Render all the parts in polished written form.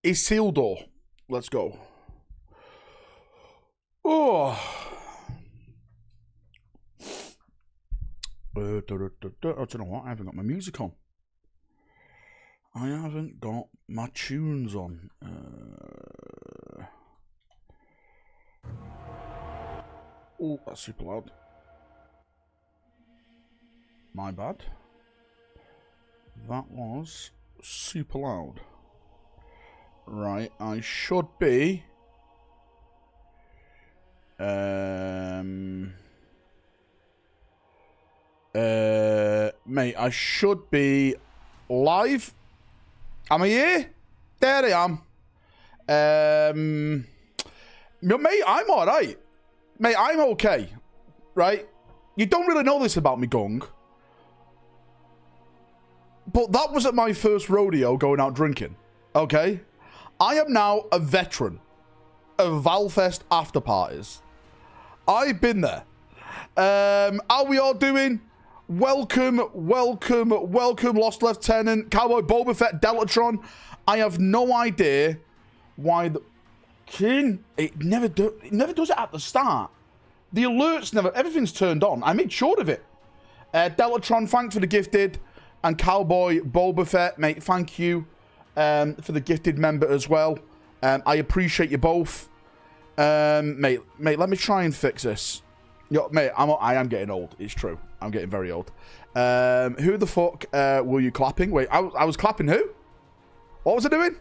Isildur. Let's go. Oh. I don't know what. I haven't got my music on. I haven't got my tunes on. Oh, that's super loud. My bad. That was super loud. Right, I should be... mate, I should be live. Am I here? There I am. Mate, I'm alright. Mate, I'm okay. Right? You don't really know this about me, Gung. But that wasn't my first rodeo going out drinking. Okay? I am now a veteran of Valfest after parties. I've been there. How we all doing? Welcome, welcome, welcome, Lost Lieutenant, Cowboy Boba Fett, Deltatron. I have no idea why the king. It never does it at the start. The alerts never. Everything's turned on. I made sure of it. Deltatron, thanks for the gifted, and Cowboy Boba Fett, mate. Thank you for the gifted member as well. I appreciate you both, mate. Let me try and fix this. Yo, mate, I am getting old. It's true. I'm getting very old. Who the fuck were you clapping? Wait, I was clapping who? What was I doing?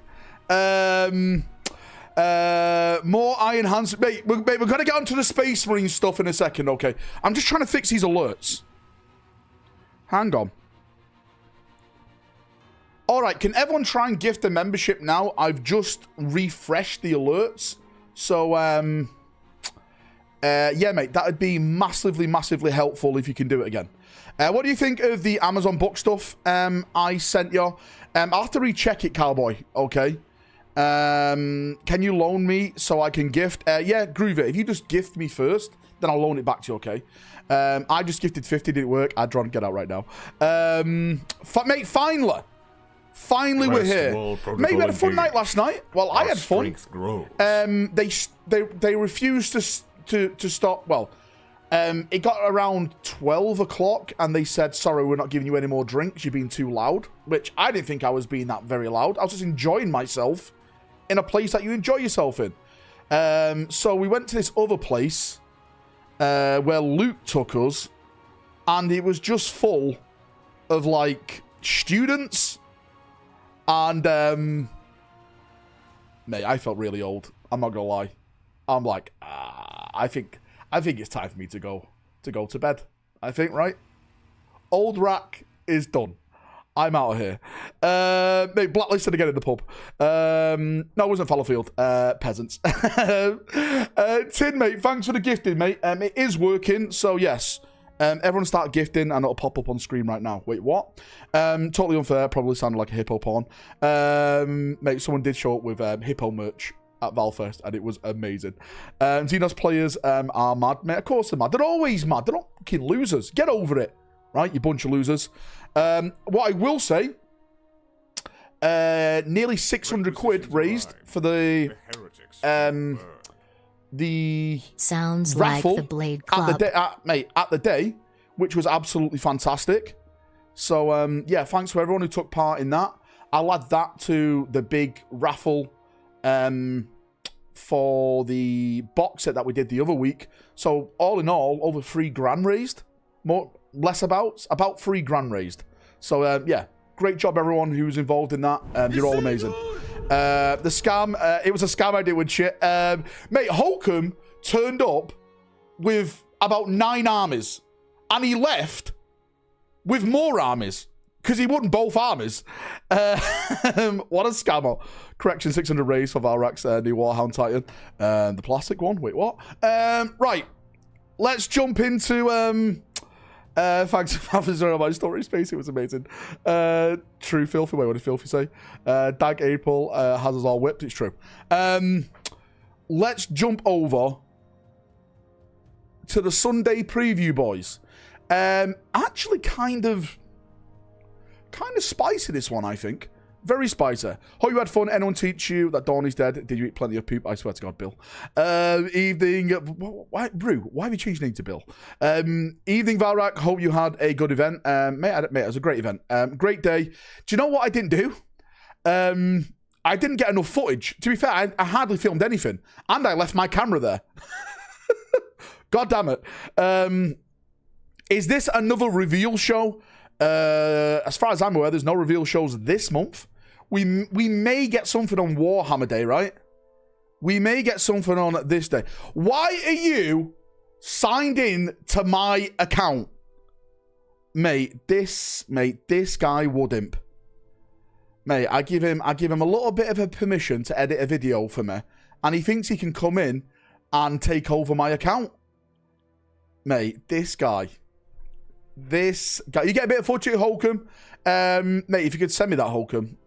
More Iron Hands. Mate, we're going to get onto the Space Marine stuff in a second, okay? I'm just trying to fix these alerts. Hang on. All right, can everyone try and gift a membership now? I've just refreshed the alerts. So, yeah, mate, that would be massively, massively helpful if you can do it again. What do you think of the Amazon book stuff I sent you? I'll have to recheck it, Cowboy, okay? Can you loan me so I can gift? Yeah, Groover, if you just gift me first, then I'll loan it back to you, okay? I just gifted 50, didn't work. Adron, get out right now. Mate, finally. Finally, we're here. Mate, we had a fun night last night. Well, I had fun. They refused to stop. Well, it got around 12 o'clock and they said, sorry, we're not giving you any more drinks. You're being too loud, which I didn't think I was being that very loud. I was just enjoying myself in a place that you enjoy yourself in. So we went to this other place where Luke took us, and it was just full of like students. And mate, I felt really old. I'm not gonna lie. I'm like, I think it's time for me to go to bed. I think, right? Old rack is done. I'm out of here. Mate, blacklisted again in the pub. No, it wasn't Fallowfield. Peasants. Tin, mate, thanks for the gifting, mate. It is working, so yes. Everyone start gifting and it'll pop up on screen right now. Wait, what? Totally unfair. Probably sounded like a hippo porn. Mate, someone did show up with hippo merch at Valfest and it was amazing. Xenos players are mad, mate. Of course they're mad. They're always mad. They're not fucking losers. Get over it, right? You bunch of losers. What I will say, nearly 600 quid raised for the sounds raffle like the Blade Club at the day, which was absolutely fantastic. So yeah, thanks to everyone who took part in that. I'll add that to the big raffle for the box set that we did the other week. So all in all, over $3,000 raised. Less about $3,000 raised. So yeah, great job everyone who's involved in that. You're all amazing. The scam, it was a scam I did with shit. Mate, Holcomb turned up with about 9 armies, and he left with more armies because he won both armies. What a scammer. Correction, 600 raise for Valrak's new Warhound Titan. The plastic one, wait, what? Right, let's jump into... thanks for having my story space. It was amazing. True filthy. Wait, what did filthy say? Dag April has us all whipped. It's true. Let's jump over to the Sunday preview, boys. Actually, kind of spicy this one, I think. Very spicy. Hope you had fun. Anyone teach you that Dawn is dead? Did you eat plenty of poop? I swear to God, Bill. Evening. Why, Brew? Why have you changed your name to Bill? Evening, Valrak. Hope you had a good event. Mate, it was a great event. Great day. Do you know what I didn't do? I didn't get enough footage. To be fair, I hardly filmed anything. And I left my camera there. God damn it. Is this another reveal show? As far as I'm aware, there's no reveal shows this month. We may get something on Warhammer Day, right? We may get something on this day. Why are you signed in to my account? Mate, this guy wouldn't. Mate, I give him a little bit of a permission to edit a video for me, and he thinks he can come in and take over my account. Mate, this guy. You get a bit of footage, Holcomb. Mate, if you could send me that, Holcomb.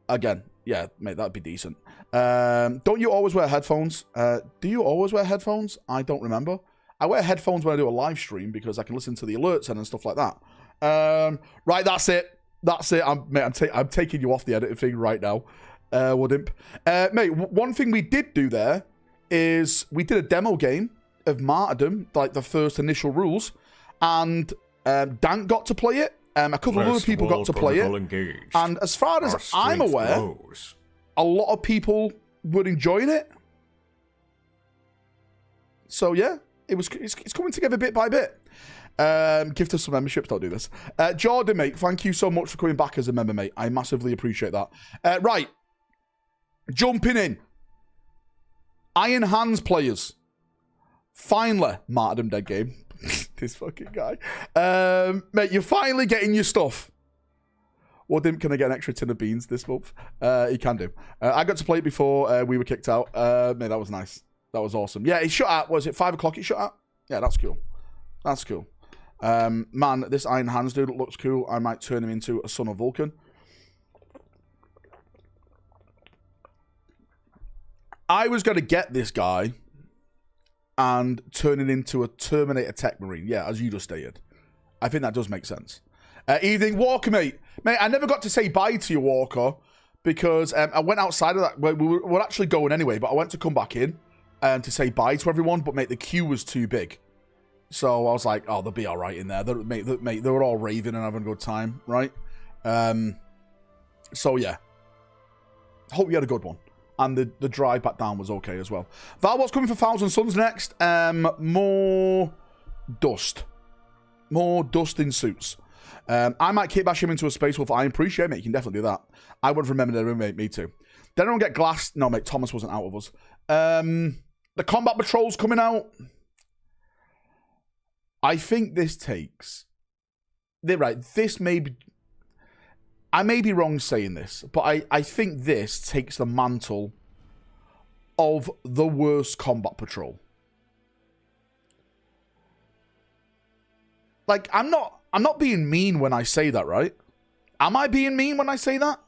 Again, yeah, mate, that'd be decent. Don't you always wear headphones? Do you always wear headphones? I don't remember. I wear headphones when I do a live stream because I can listen to the alerts and stuff like that. Right, that's it. That's it. I'm taking you off the editing thing right now. Woodimp. Mate, one thing we did do there is we did a demo game of Martyrdom, like the first initial rules, and Dan got to play it. A couple of other people got to play it. And as far as I'm aware, a lot of people were enjoying it. So yeah, it's coming together bit by bit. Gift us some memberships, don't do this. Jordan, mate, thank you so much for coming back as a member, mate. I massively appreciate that. Right. Jumping in. Iron Hands players. Finally, Martyrdom dead game. This fucking guy. Mate, you're finally getting your stuff. Can I get an extra tin of beans this month? He can do. I got to play it before we were kicked out. Mate, that was nice. That was awesome. Yeah, it shut at, was it 5 o'clock it shut at? Yeah, that's cool. That's cool. Man, this Iron Hands dude looks cool. I might turn him into a Son of Vulcan. I was going to get this guy and turn it into a Terminator Tech Marine. Yeah, as you just stated. I think that does make sense. Evening, Walker, mate. Mate, I never got to say bye to you, Walker, because I went outside of that. We were actually going anyway, but I went to come back in to say bye to everyone, but, mate, the queue was too big. So I was like, oh, they'll be all right in there. Mate, they were all raving and having a good time, right? So, yeah. Hope you had a good one. And the drive back down was okay as well. Val, what's coming for Thousand Suns next? More dust. More dust in suits. I might bash him into a Space Wolf. I appreciate it, mate. You can definitely do that. I would have remembered it, mate. Me too. Did anyone get glassed? No, mate. Thomas wasn't out of us. The Combat Patrol's coming out. I think this takes... Right, this may be... I may be wrong saying this, but I think this takes the mantle of the worst Combat Patrol. Like, I'm not being mean when I say that, right? Am I being mean when I say that?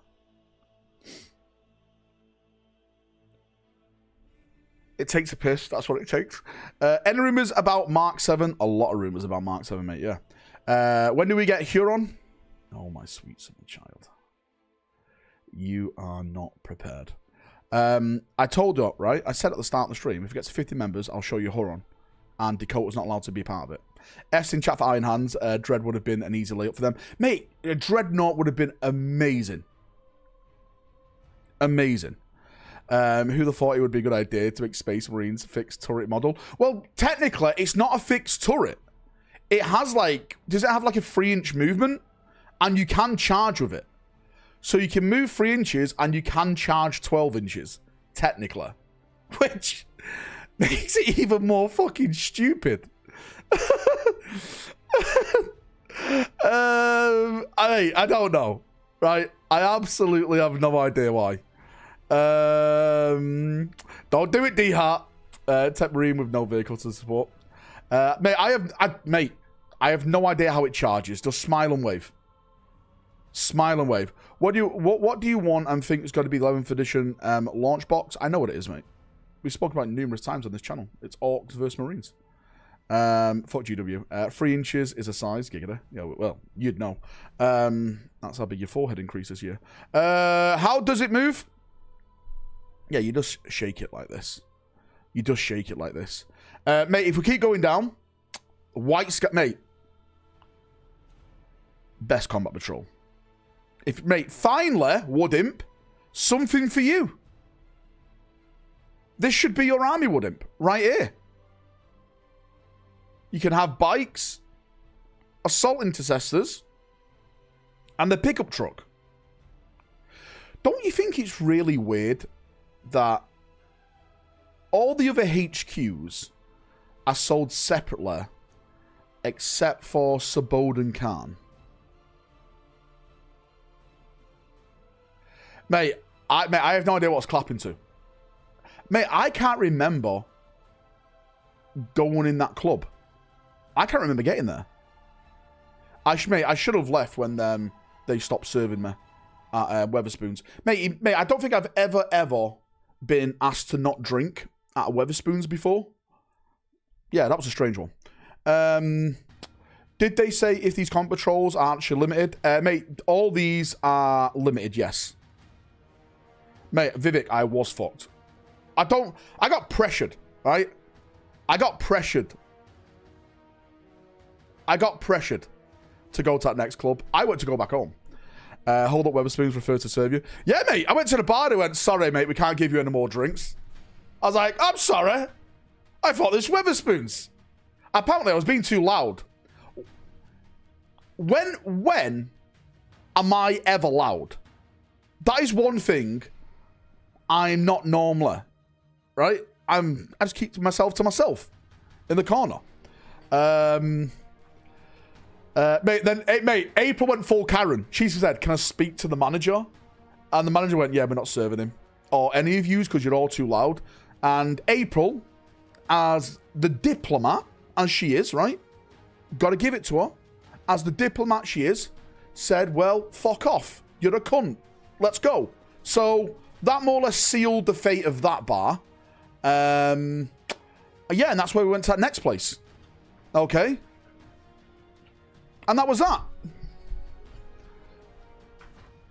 It takes a piss. That's what it takes. Any rumors about Mark 7? A lot of rumors about Mark 7, mate, yeah. When do we get Huron? Oh, my sweet simple child. You are not prepared. I told you, right? I said at the start of the stream, if it gets to 50 members, I'll show you Huron. And Dakota's not allowed to be a part of it. S in chat for Iron Hands. Dread would have been an easy layup for them. Mate, Dreadnought would have been amazing. Amazing. Who'd have thought it would be a good idea to make Space Marines fixed turret model? Well, technically, it's not a fixed turret. It has like... Does it have like a 3-inch movement? And you can charge with it. So you can move 3 inches and you can charge 12 inches. Technically. Which makes it even more fucking stupid. I don't know. Right? I absolutely have no idea why. Don't do it, D-Hart. Tech Marine with no vehicle to support. Mate, I have no idea how it charges. Just smile and wave. Smile and wave. What do you want and think is going to be the 11th edition launch box? I know what it is, mate. We've spoken about it numerous times on this channel. It's Orcs versus Marines. Fuck GW. 3 inches is a size. Giggity. Yeah, well, you'd know. That's how big your forehead increases here. How does it move? Yeah, you just shake it like this. You just shake it like this. Mate, if we keep going down, White Sky... Mate. Best combat patrol. Mate, finally, Wood Imp, something for you. This should be your army, Wood Imp, right here. You can have bikes, assault intercessors, and the pickup truck. Don't you think it's really weird that all the other HQs are sold separately except for Sabodan Khan? Mate, I have no idea what's clapping to. Mate, I can't remember going in that club. I can't remember getting there. Mate, I should have left when they stopped serving me at Weatherspoons. Mate, I don't think I've ever been asked to not drink at Weatherspoons before. Yeah, that was a strange one. Did they say if these comp patrols are actually limited? Mate, all these are limited, yes. Mate, Vivek, I was fucked. I got pressured, right? I got pressured to go to that next club. I went to go back home. Hold up, Weatherspoons refers to serve you. Yeah, mate, I went to the bar and went, sorry, mate, we can't give you any more drinks. I was like, I'm sorry. I thought this was Weatherspoons. Apparently, I was being too loud. When am I ever loud? That is one thing I'm not normally, right? I just keep myself to myself in the corner. Mate, April went full Karen. She said, can I speak to the manager? And the manager went, yeah, we're not serving him. Or any of yous, because you're all too loud. And April, as the diplomat, as she is, right? Got to give it to her. As the diplomat she is, said, well, fuck off. You're a cunt. Let's go. So that more or less sealed the fate of that bar. Yeah, and that's where we went to that next place. Okay. And that was that.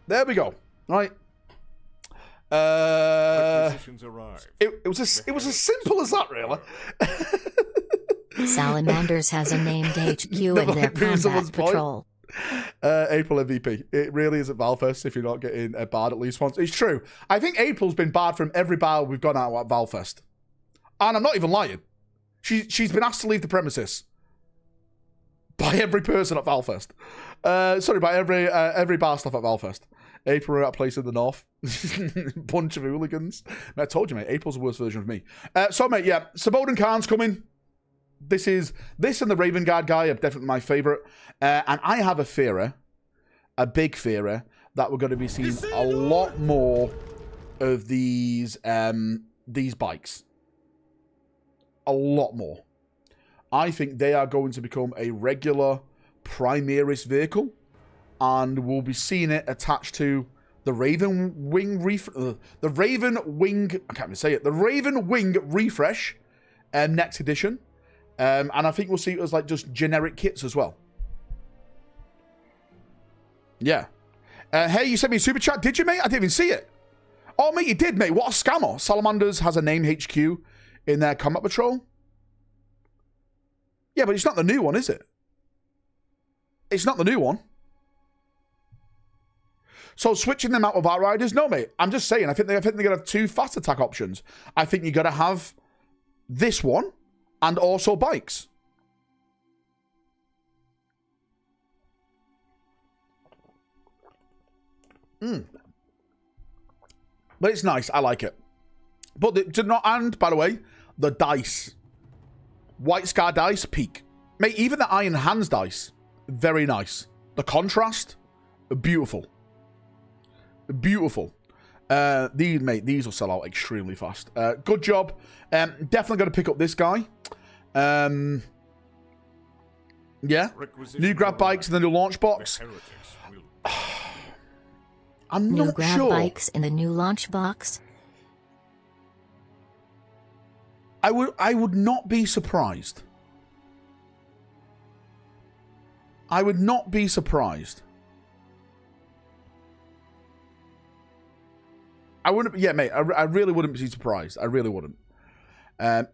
There we go. Right. It was as simple as that, really. Salamanders has a named HQ in their combat patrol. April MVP. It really is at Valfest if you're not getting barred at least once. It's true. I think April's been barred from every bar we've gone out at Valfest. And I'm not even lying. She's been asked to leave the premises. By every person at Valfest. Sorry, by every bar staff at Valfest. April are at a place in the north. Bunch of hooligans. I told you, mate, April's the worst version of me. So, mate, yeah, Sabodan Khan's coming. This and the Raven Guard guy are definitely my favourite. And I have a theory, a big theory, that we're going to be seeing a lot more of these bikes. A lot more. I think they are going to become a regular Primaris vehicle, and we'll be seeing it attached to the Raven Wing the Raven Wing. I can't even say it. The Raven Wing refresh, next edition, and I think we'll see it as like just generic kits as well. Yeah. Hey, you sent me a super chat, did you, mate? I didn't even see it. Oh, mate, you did, mate. What a scammer! Salamanders has a name HQ in their combat patrol. Yeah, but it's not the new one, is it? It's not the new one. So switching them out with Outriders? No, mate. I'm just saying, I think they're going to have two fast attack options. I think you're going to have this one and also bikes. But it's nice. I like it. But and by the way, the dice. White Scar dice, peak. Mate, even the Iron Hands dice, very nice. The contrast, beautiful. Beautiful. These will sell out extremely fast. Good job. Definitely going to pick up this guy. Yeah. New grab bikes in the new launch box. I'm not sure. New grab bikes in the new launch box. I would not be surprised. I would not be surprised. I wouldn't. Yeah, mate. I really wouldn't be surprised. I really wouldn't.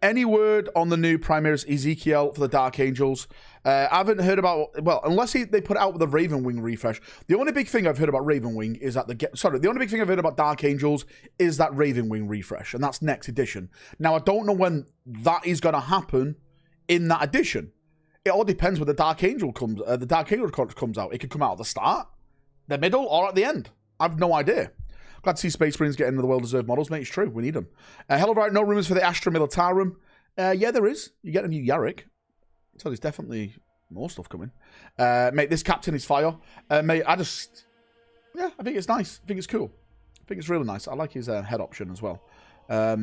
Any word on the new Primaris Ezekiel for the Dark Angels? I haven't heard about. Well, unless they put it out with a Ravenwing refresh. The only big thing I've heard about Ravenwing is that the only big thing I've heard about Dark Angels is that Ravenwing refresh, and that's next edition. Now I don't know when that is going to happen in that edition. It all depends when the Dark Angel comes. The Dark Angel comes out. It could come out at the start, the middle, or at the end. I've no idea. Glad to see Space Marines get into the well-deserved models, mate. It's true. We need them. Hello, right. No rumours for the Astra Militarum. Yeah, there is. You get a new Yarrick. So there's definitely more stuff coming. Mate, this captain is fire. Mate, I think it's nice. I think it's cool. I think it's really nice. I like his head option as well. I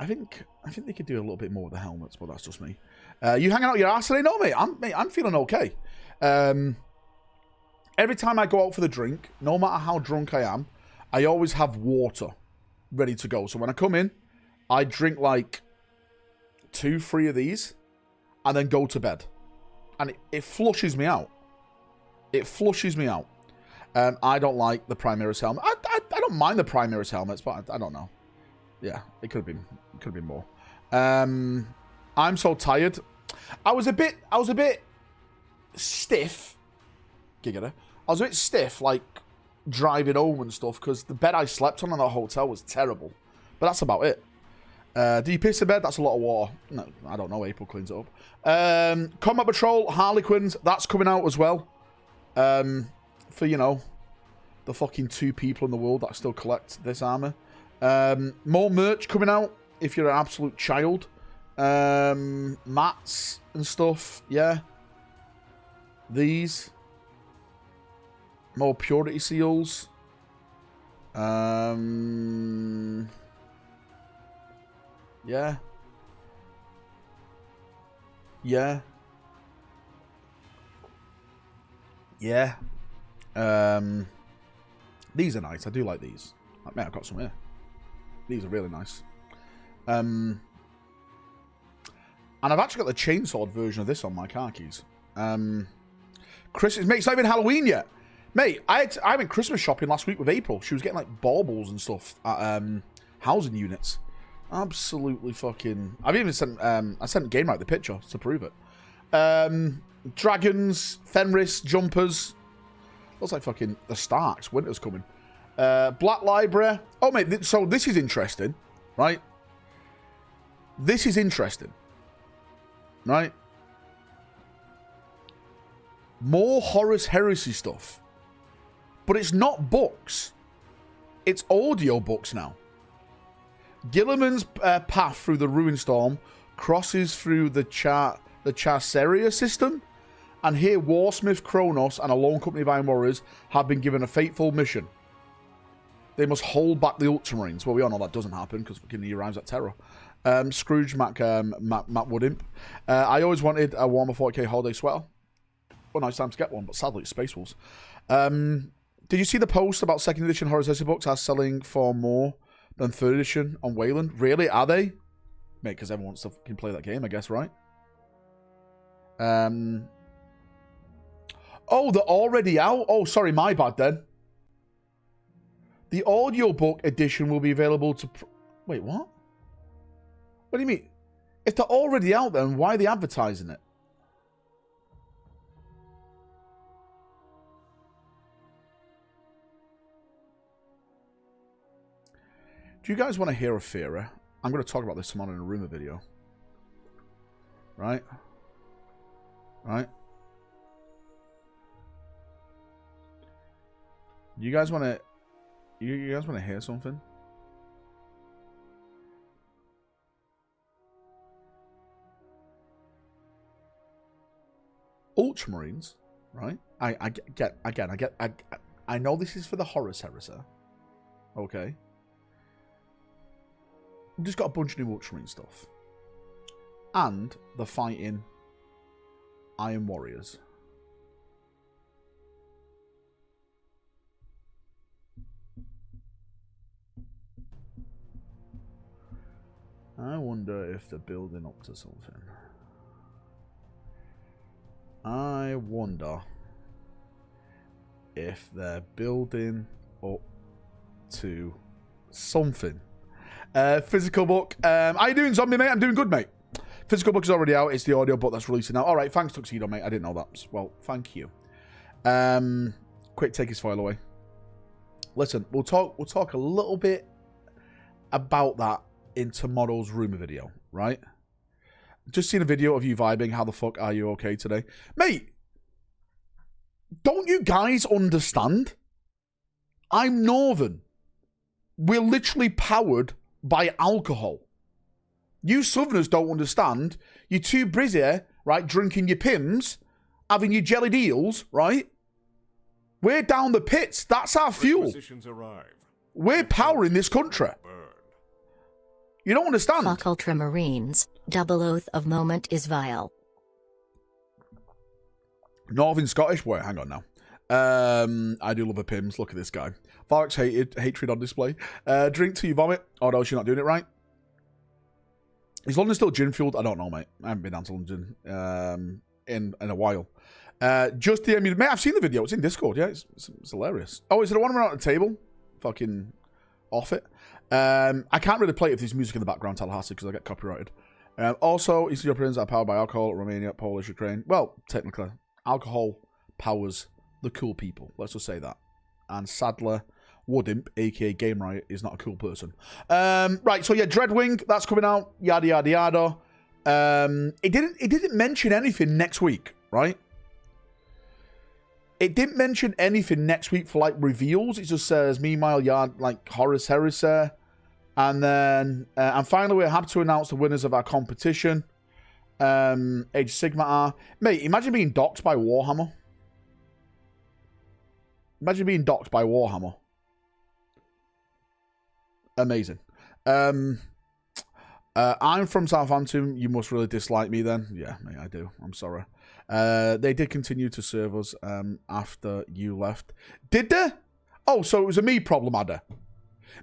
think they could do a little bit more with the helmets, but that's just me. You hanging out your arse today? No, mate. I'm feeling okay. Every time I go out for the drink, no matter how drunk I am, I always have water ready to go. So when I come in, I drink like 2-3 of these and then go to bed. And it flushes me out. It flushes me out. I don't like the Primaris helmet. I don't mind the Primaris helmets, but I don't know. Yeah, it could have been more. I'm so tired. I was a bit stiff. Giggity. I was a bit stiff, like, driving home and stuff, because the bed I slept on in the hotel was terrible. But that's about it. Do you piss the bed? That's a lot of water. No, I don't know. April cleans it up. Combat Patrol, Harlequins, that's coming out as well. For, you know, the fucking 2 people in the world that still collect this armor. More merch coming out if you're an absolute child. Mats and stuff, yeah. These. More purity seals. Yeah. Yeah. Yeah. These are nice. I do like these. Man, I've got some here. These are really nice. And I've actually got the chainsword version of this on my khakis. Christmas, mate, it's not even Halloween yet. Mate, I went Christmas shopping last week with April. She was getting like baubles and stuff at housing units. Absolutely fucking. I've even sent I sent Game the picture to prove it. Dragons, Fenris, jumpers. Looks like fucking the Starks. Winter's coming. Black Library. Oh mate, so this is interesting, right? This is interesting, right? More Horus Heresy stuff. But it's not books. It's audio books now. Gilliman's path through the Ruinstorm crosses through the Charceria system. And here Warsmith Kronos and a lone company of Iron Warriors have been given a fateful mission. They must hold back the Ultramarines. Well, we all know that doesn't happen because he arrives at Terror. Scrooge Matt Woodimp. I always wanted a Warhammer 40k holiday sweater. Well, now it's time to get one, but sadly it's Space Wolves. Did you see the post about 2nd edition Horus Heresy books are selling for more than 3rd edition on Wayland? Really? Are they? Mate, because everyone wants to fucking play that game, I guess, right? Oh, they're already out? Oh, sorry, my bad then. The audiobook edition will be available to... Wait, what? What do you mean? If they're already out then, why are they advertising it? Do you guys want to hear a theory? I'm going to talk about this tomorrow in a rumor video. Right? Right? You guys want to... You guys want to hear something? Ultramarines, right? I know this is for the Horus Heresy. Okay. We've just got a bunch of new Ultramarine stuff. And they're fighting Iron Warriors. I wonder if they're building up to something. I wonder if they're building up to something. Physical book. How you doing, Zombie, mate? I'm doing good, mate. Physical book is already out. It's the audio book that's releasing now. All right, thanks, Tuxedo, mate. I didn't know that. Well, thank you. Quick, take his foil away. Listen, we'll talk a little bit about that in tomorrow's rumor video, right? Just seen a video of you vibing. How the fuck are you okay today? Mate, don't you guys understand? I'm Northern. We're literally powered by alcohol. You Southerners don't understand. You're too busy, right, drinking your Pims, having your jellied eels, right? We're down the pits. That's our fuel. We're powering this country. You don't understand. Fuck Ultramarines. Double oath of moment is vile. Northern Scottish. Wait, hang on now. I do love a Pims. Look at this guy. Valrak's hatred on display. Drink till you vomit. Or else you're not doing it right. Is London still gin fueled? I don't know, mate. I haven't been down to London in a while. Just the mate, I've seen the video. It's in Discord. Yeah, it's hilarious. Oh, is it the one around the table? Fucking off it. I can't really play it if there's music in the background, Tallahassee, because I get copyrighted. Also, Eastern Europeans are powered by alcohol. Romania, Polish, Ukraine. Well, technically, alcohol powers the cool people. Let's just say that. And Sadler Woodimp, aka Game Riot, is not a cool person. Right, so yeah, Dreadwing, that's coming out. Yada yada yada. It didn't mention anything next week, right? It didn't mention anything next week for like reveals. It just says meanwhile, yard like Horus Heresy. And then and finally we're happy to announce the winners of our competition. Age Sigma R. Mate, imagine being docked by Warhammer. Imagine being docked by Warhammer. Amazing. I'm from Southampton. You must really dislike me then. Yeah, mate, I do. I'm sorry. They did continue to serve us after you left. Did they? Oh, so it was a me problem, Adder.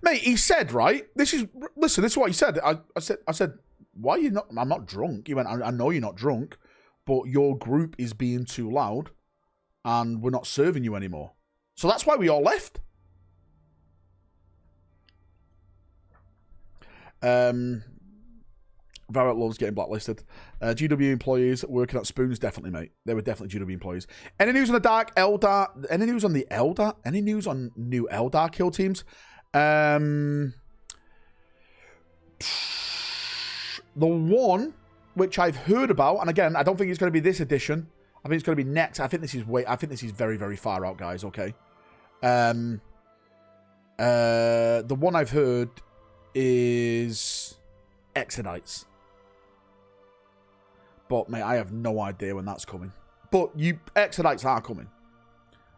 Mate, he said, right? Listen, this is what he said. I said, why are you not? I'm not drunk. He went, I know you're not drunk, but your group is being too loud and we're not serving you anymore. So that's why we all left. Valrak loves getting blacklisted. GW employees working at Spoons, definitely, mate. They were definitely GW employees. Any news on the Dark Eldar? Any news on the Eldar? Any news on new Eldar kill teams? The one which I've heard about, and again, I don't think it's going to be this edition. I think it's going to be next. I think this is very, very far out, guys. Okay. The one I've heard is Exodites. But, mate, I have no idea when that's coming. But Exodites are coming.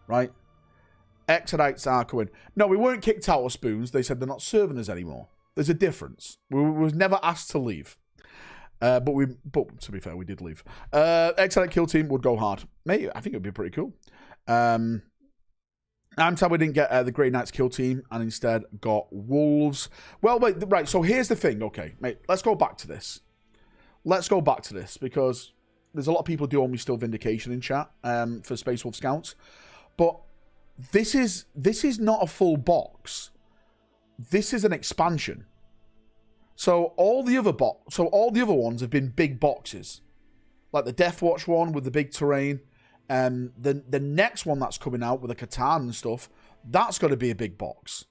Right? Exodites are coming. No, we weren't kicked out of Spoons. They said they're not serving us anymore. There's a difference. We was never asked to leave. But to be fair, we did leave. Exodite kill team would go hard. Mate, I think it would be pretty cool. I'm sad we didn't get the Grey Knights kill team and instead got Wolves. Well, wait, right, so here's the thing. Okay, mate, let's go back to this. Let's go back to this because there's a lot of people doing me still Vindication in chat for Space Wolf Scouts. But this is not a full box. This is an expansion. So all the other ones have been big boxes. Like the Deathwatch one with the big terrain. The next one that's coming out with the Catan and stuff, that's got to be a big box.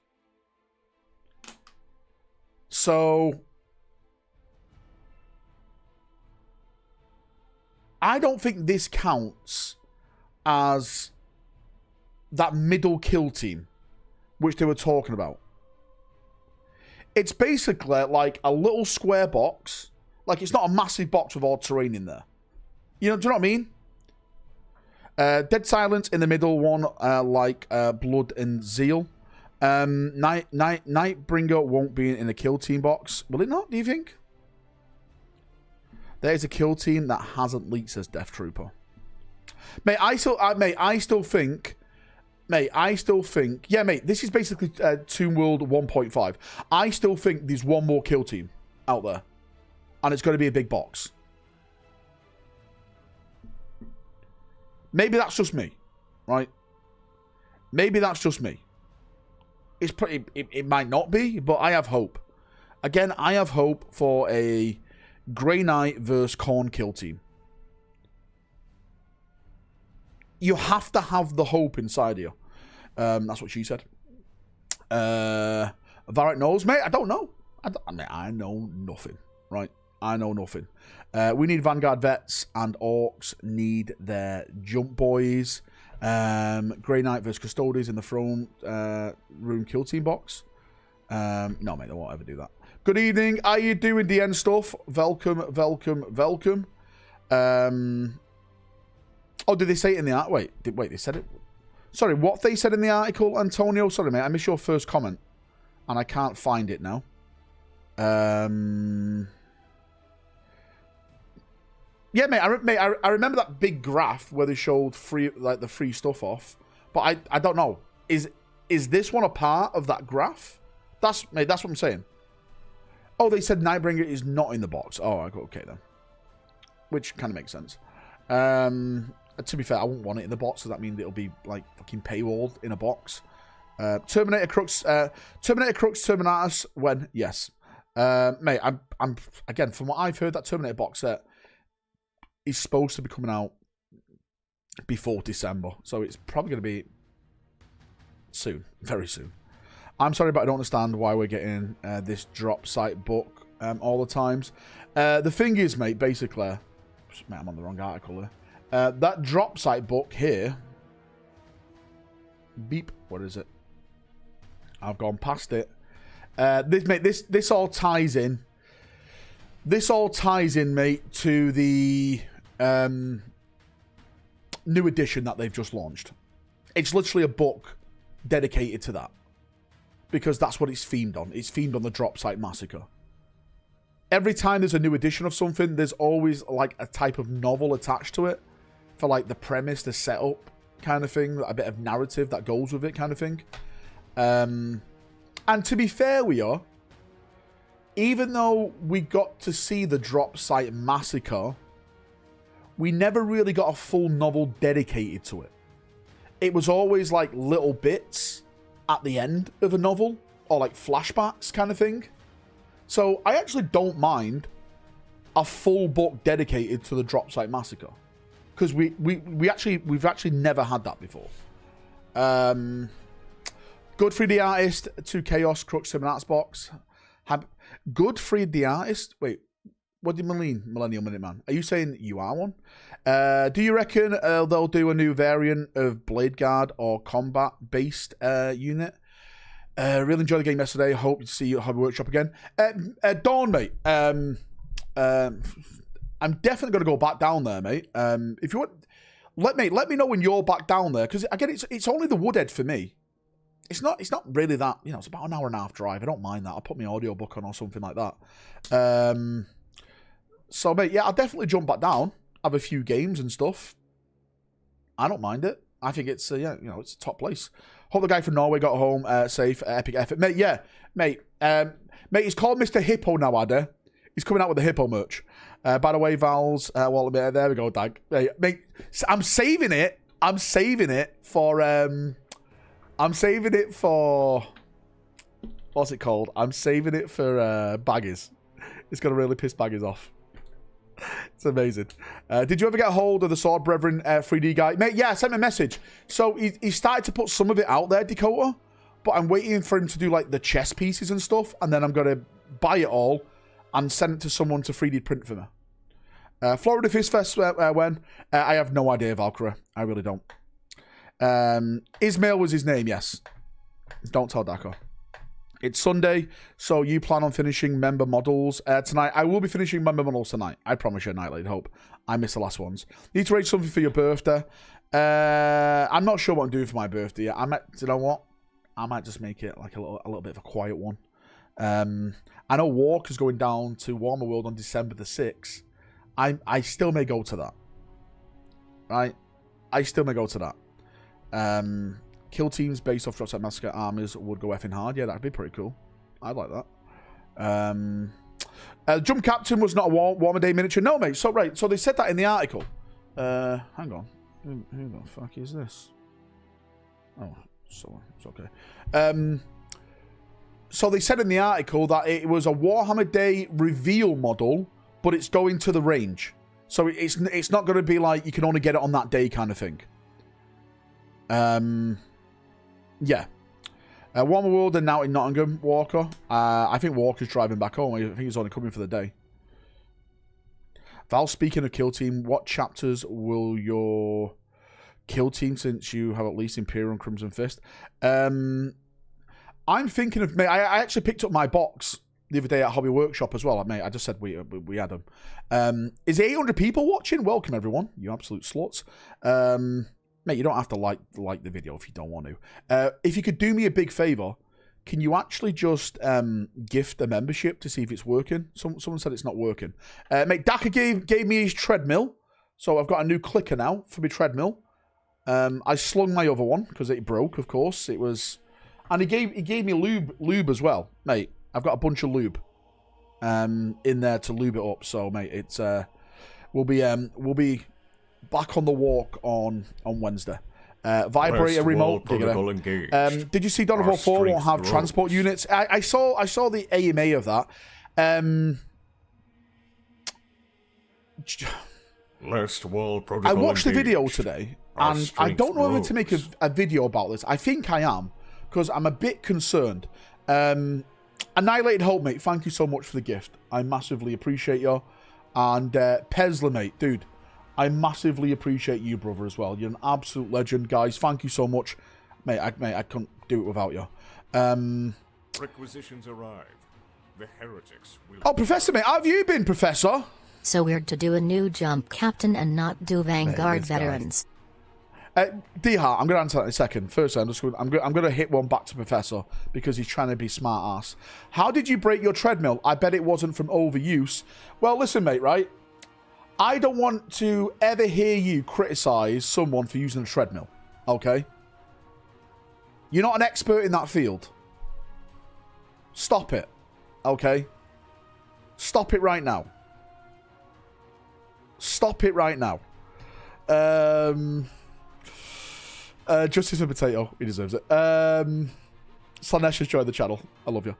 So I don't think this counts as that middle kill team, which they were talking about. It's basically like a little square box. Like it's not a massive box with all terrain in there. Do you know what I mean? Dead Silence in the middle one, like Blood and Zeal. Nightbringer won't be in a kill team box. Will it not, do you think? There's a kill team that hasn't leaked, says Death Trooper. Mate, I still think, yeah, mate, this is basically Toon World 1.5. I still think there's one more kill team out there. And it's going to be a big box. Maybe that's just me, right? Maybe that's just me. It's pretty. It might not be, but I have hope. Again, I have hope for a Grey Knight versus Khorne kill team. You have to have the hope inside you. That's what she said. Valrak knows, mate. I don't know. I know nothing, right? I know nothing. We need Vanguard vets, and Orcs need their jump boys. Grey Knight versus Custodes in the throne room kill team box. No, mate, they won't ever do that. Good evening. How you doing, DN stuff? Welcome. Oh, did they say it in the art? Wait, they said it. Sorry, what they said in the article, Antonio? Sorry, mate, I missed your first comment, and I can't find it now. Yeah, mate, I remember that big graph where they showed the free stuff off, but I don't know. Is this one a part of that graph? That's what I'm saying. Oh, they said Nightbringer is not in the box. Oh, okay then. Which kind of makes sense. To be fair, I won't want it in the box, so that means it'll be like fucking paywalled in a box. Terminator Crux, Terminatus. When? Yes, mate. I'm again, from what I've heard, that Terminator box set is supposed to be coming out before December, so it's probably going to be soon, very soon. I'm sorry, but I don't understand why we're getting this drop site book all the times. The thing is, mate, basically, mate, I'm on the wrong article there. That drop site book here. Beep. What is it? I've gone past it. This all ties in. This all ties in, mate, to the new edition that they've just launched. It's literally a book dedicated to that. Because that's what it's themed on. It's themed on the drop site massacre. Every time there's a new edition of something, there's always like a type of novel attached to it. For like the premise, the setup kind of thing. A bit of narrative that goes with it kind of thing. And to be fair with you, even though we got to see the drop site massacre, we never really got a full novel dedicated to it. It was always like little bits at the end of a novel, or like flashbacks kind of thing. So I actually don't mind a full book dedicated to the drop site massacre, because we've actually never had that before. Good 3D artist to Chaos Crux Terminatus box. Good 3D artist. Wait, what do you mean, Millennial Minute Man? Are you saying you are one? Do you reckon they'll do a new variant of Blade Guard or combat-based unit? Really enjoyed the game yesterday. Hope to see you at Hobby Workshop again. Dawn, mate. I'm definitely going to go back down there, mate. If you want, let me know when you're back down there, because again, it's only the Woodhead for me. It's not really that, you know, it's about an hour and a half drive. I don't mind that. I'll put my audiobook on or something like that. So, mate, yeah, I'll definitely jump back down, have a few games and stuff. I don't mind it. I think it's, yeah, you know, it's a top place. Hope the guy from Norway got home safe, epic effort. Mate, yeah, mate. Mate, he's called Mr. Hippo now, Ada. He's coming out with the Hippo merch. By the way, Val's, well, there we go, Dag. Mate, I'm saving it for, what's it called? I'm saving it for Baggies. It's going to really piss Baggies off. It's amazing. Did you ever get a hold of the Sword Brethren 3D guy? Mate, yeah, I sent him a message. So he started to put some of it out there, Dakota. But I'm waiting for him to do like the chess pieces and stuff. And then I'm going to buy it all and send it to someone to 3D print for me. Florida Fist Fest, when? I have no idea, Valkyrie. I really don't. Ismail was his name, yes. Don't tell Dako. It's Sunday, so you plan on finishing member models tonight. I will be finishing member models tonight. I promise you a nightlight hope. I missed the last ones. Need to raise something for your birthday. I'm not sure what I'm doing for my birthday yet. You know what? I might just make it like a little bit of a quiet one. I know Walk is going down to Warhammer World on December the 6th. I still may go to that. Right? I still may go to that. Kill teams based off Dropsite Massacre armies would go effing hard. Yeah, that'd be pretty cool. I'd like that. Jump Captain was not a Warhammer Day miniature. No, mate. So, right. So they said that in the article. Hang on. Who the fuck is this? Oh, so it's okay. So they said in the article that it was a Warhammer Day reveal model, but it's going to the range. So it's not going to be like you can only get it on that day kind of thing. Yeah. Warhammer World and now in Nottingham, Walker. I think Walker's driving back home. I think he's only coming for the day. Val, speaking of kill team, what chapters will your kill team, since you have at least Imperial and Crimson Fist? I'm thinking of... Mate, I actually picked up my box the other day at Hobby Workshop as well. Mate, I just said we had them. Is 800 people watching? Welcome, everyone. You absolute sluts. Mate, you don't have to like the video if you don't want to. If you could do me a big favour, can you actually just gift a membership to see if it's working? Someone said it's not working. Mate, Daka gave me his treadmill, so I've got a new clicker now for my treadmill. I slung my other one because it broke, of course. It was, and he gave me lube as well, mate. I've got a bunch of lube in there to lube it up. So, mate, it's we'll be back on the walk on Wednesday. Vibrator remote. Did you see Dawn of War 4 won't have transport units? I saw the AMA of that. I watched the video today, and I don't know whether to make a video about this. I think I am, because I'm a bit concerned. Annihilated Hope, mate, thank you so much for the gift. I massively appreciate you. And Pesler, mate, dude, I massively appreciate you, brother, as well. You're an absolute legend, guys. Thank you so much. Mate, I couldn't do it without you. Requisitions arrive. The heretics will... Oh, Professor, mate, how have you been, Professor? So weird to do a new jump captain and not do Vanguard veterans. D-Hart, I'm going to answer that in a second. First, I'm going to hit one back to Professor because he's trying to be smart ass. How did you break your treadmill? I bet it wasn't from overuse. Well, listen, mate, right? I don't want to ever hear you criticize someone for using a treadmill, okay? You're not an expert in that field. Stop it, okay? Stop it right now. Stop it right now. Justice for Potato, he deserves it. Slanesh has joined the channel. I love you.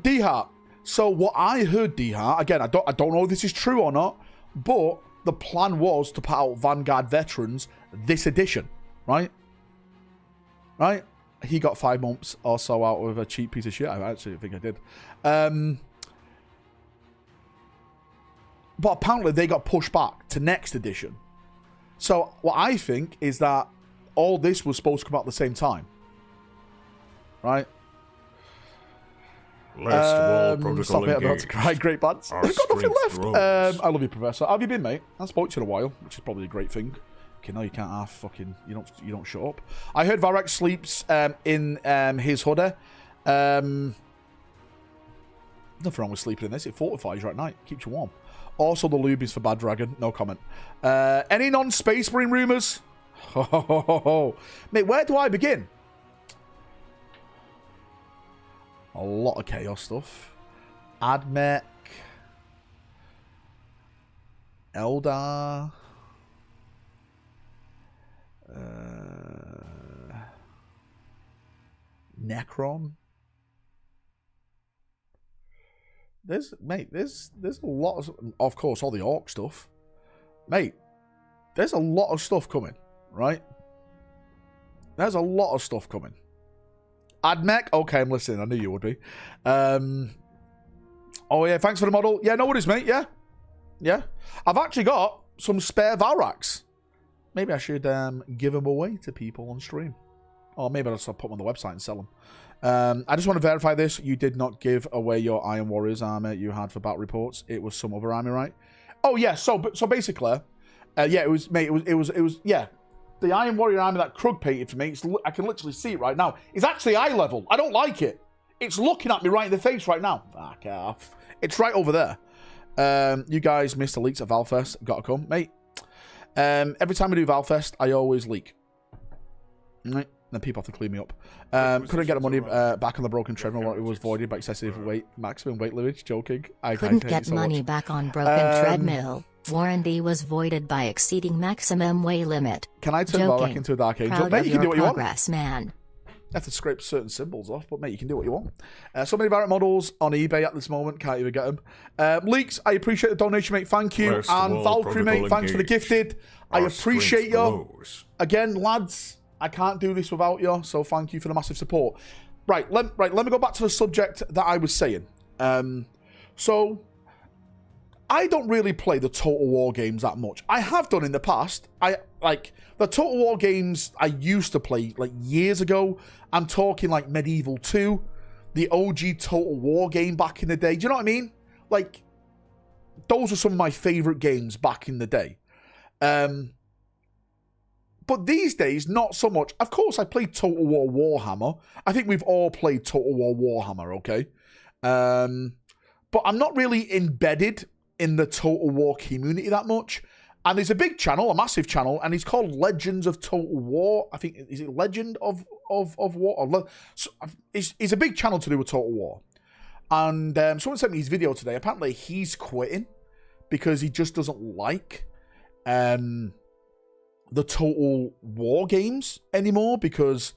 D-Hart. So what I heard, D-Hart, again, I don't know if this is true or not, but the plan was to put out Vanguard Veterans this edition, right? Right? He got 5 months or so out of a cheap piece of shit. I actually think I did. But apparently they got pushed back to next edition. So what I think is that all this was supposed to come out at the same time. Right? Stop it, I'm about to cry. Great bands. I've got nothing left. I love you, Professor. How have you been, mate? I spoke to you in a while, which is probably a great thing. Okay, now you can't have fucking... You don't shut up. I heard Valrak sleeps in his hoodie. Nothing wrong with sleeping in this. It fortifies you at night. Keeps you warm. Also, the lube is for Bad Dragon. No comment. Any non-Space Marine rumours? Mate, where do I begin? A lot of chaos stuff. Admech. Eldar. Necron. There's a lot of course, all the Orc stuff. Mate, there's a lot of stuff coming, right? There's a lot of stuff coming. Admech, okay, I'm listening. I knew you would be. Oh yeah, thanks for the model. Yeah, no worries, mate. Yeah, yeah. I've actually got some spare Valraks. Maybe I should give them away to people on stream, or maybe I'll just put them on the website and sell them. I just want to verify this. You did not give away your Iron Warriors armor you had for battle reports. It was some other army, right? Oh yeah. So basically, yeah, it was, mate. It was yeah. The Iron Warrior armor that Krug painted for me, I can literally see it right now. It's actually eye level. I don't like it. It's looking at me right in the face right now. Fuck off. It's right over there. You guys missed the leaks at Valfest. Got to come, mate. Every time I do Valfest, I always leak. Right? Then people have to clean me up. Couldn't get the money back on the broken treadmill when it was voided by excessive weight, maximum weight limit. Joking. Couldn't get money back on broken treadmill. Warranty was voided by exceeding maximum weight limit. Can I turn Valrak into a Dark Angel? Proud Mate, of you can do what you want. Man. have to scrape certain symbols off, but mate, you can do what you want. So many Valrak models on eBay at this moment, can't even get them. Leaks, I appreciate the donation, mate. Thank you. First And of all, Valkyrie, mate, thanks for the gifted. I Our appreciate strength you. grows. Again, lads, I can't do this without you, so thank you for the massive support. Right, let me go back to the subject that I was saying. So, I don't really play the Total War games that much. I have done in the past. The Total War games I used to play, like, years ago. I'm talking, like, Medieval 2, the OG Total War game back in the day. Do you know what I mean? Like, those are some of my favourite games back in the day. But these days, not so much. Of course, I played Total War Warhammer. I think we've all played Total War Warhammer, okay? But I'm not really embedded in the Total War community that much. And there's a big channel, a massive channel, and it's called Legends of Total War. I think, is it Legend of War? It's a big channel to do with Total War. And someone sent me his video today. Apparently, he's quitting because he just doesn't like the Total War games anymore because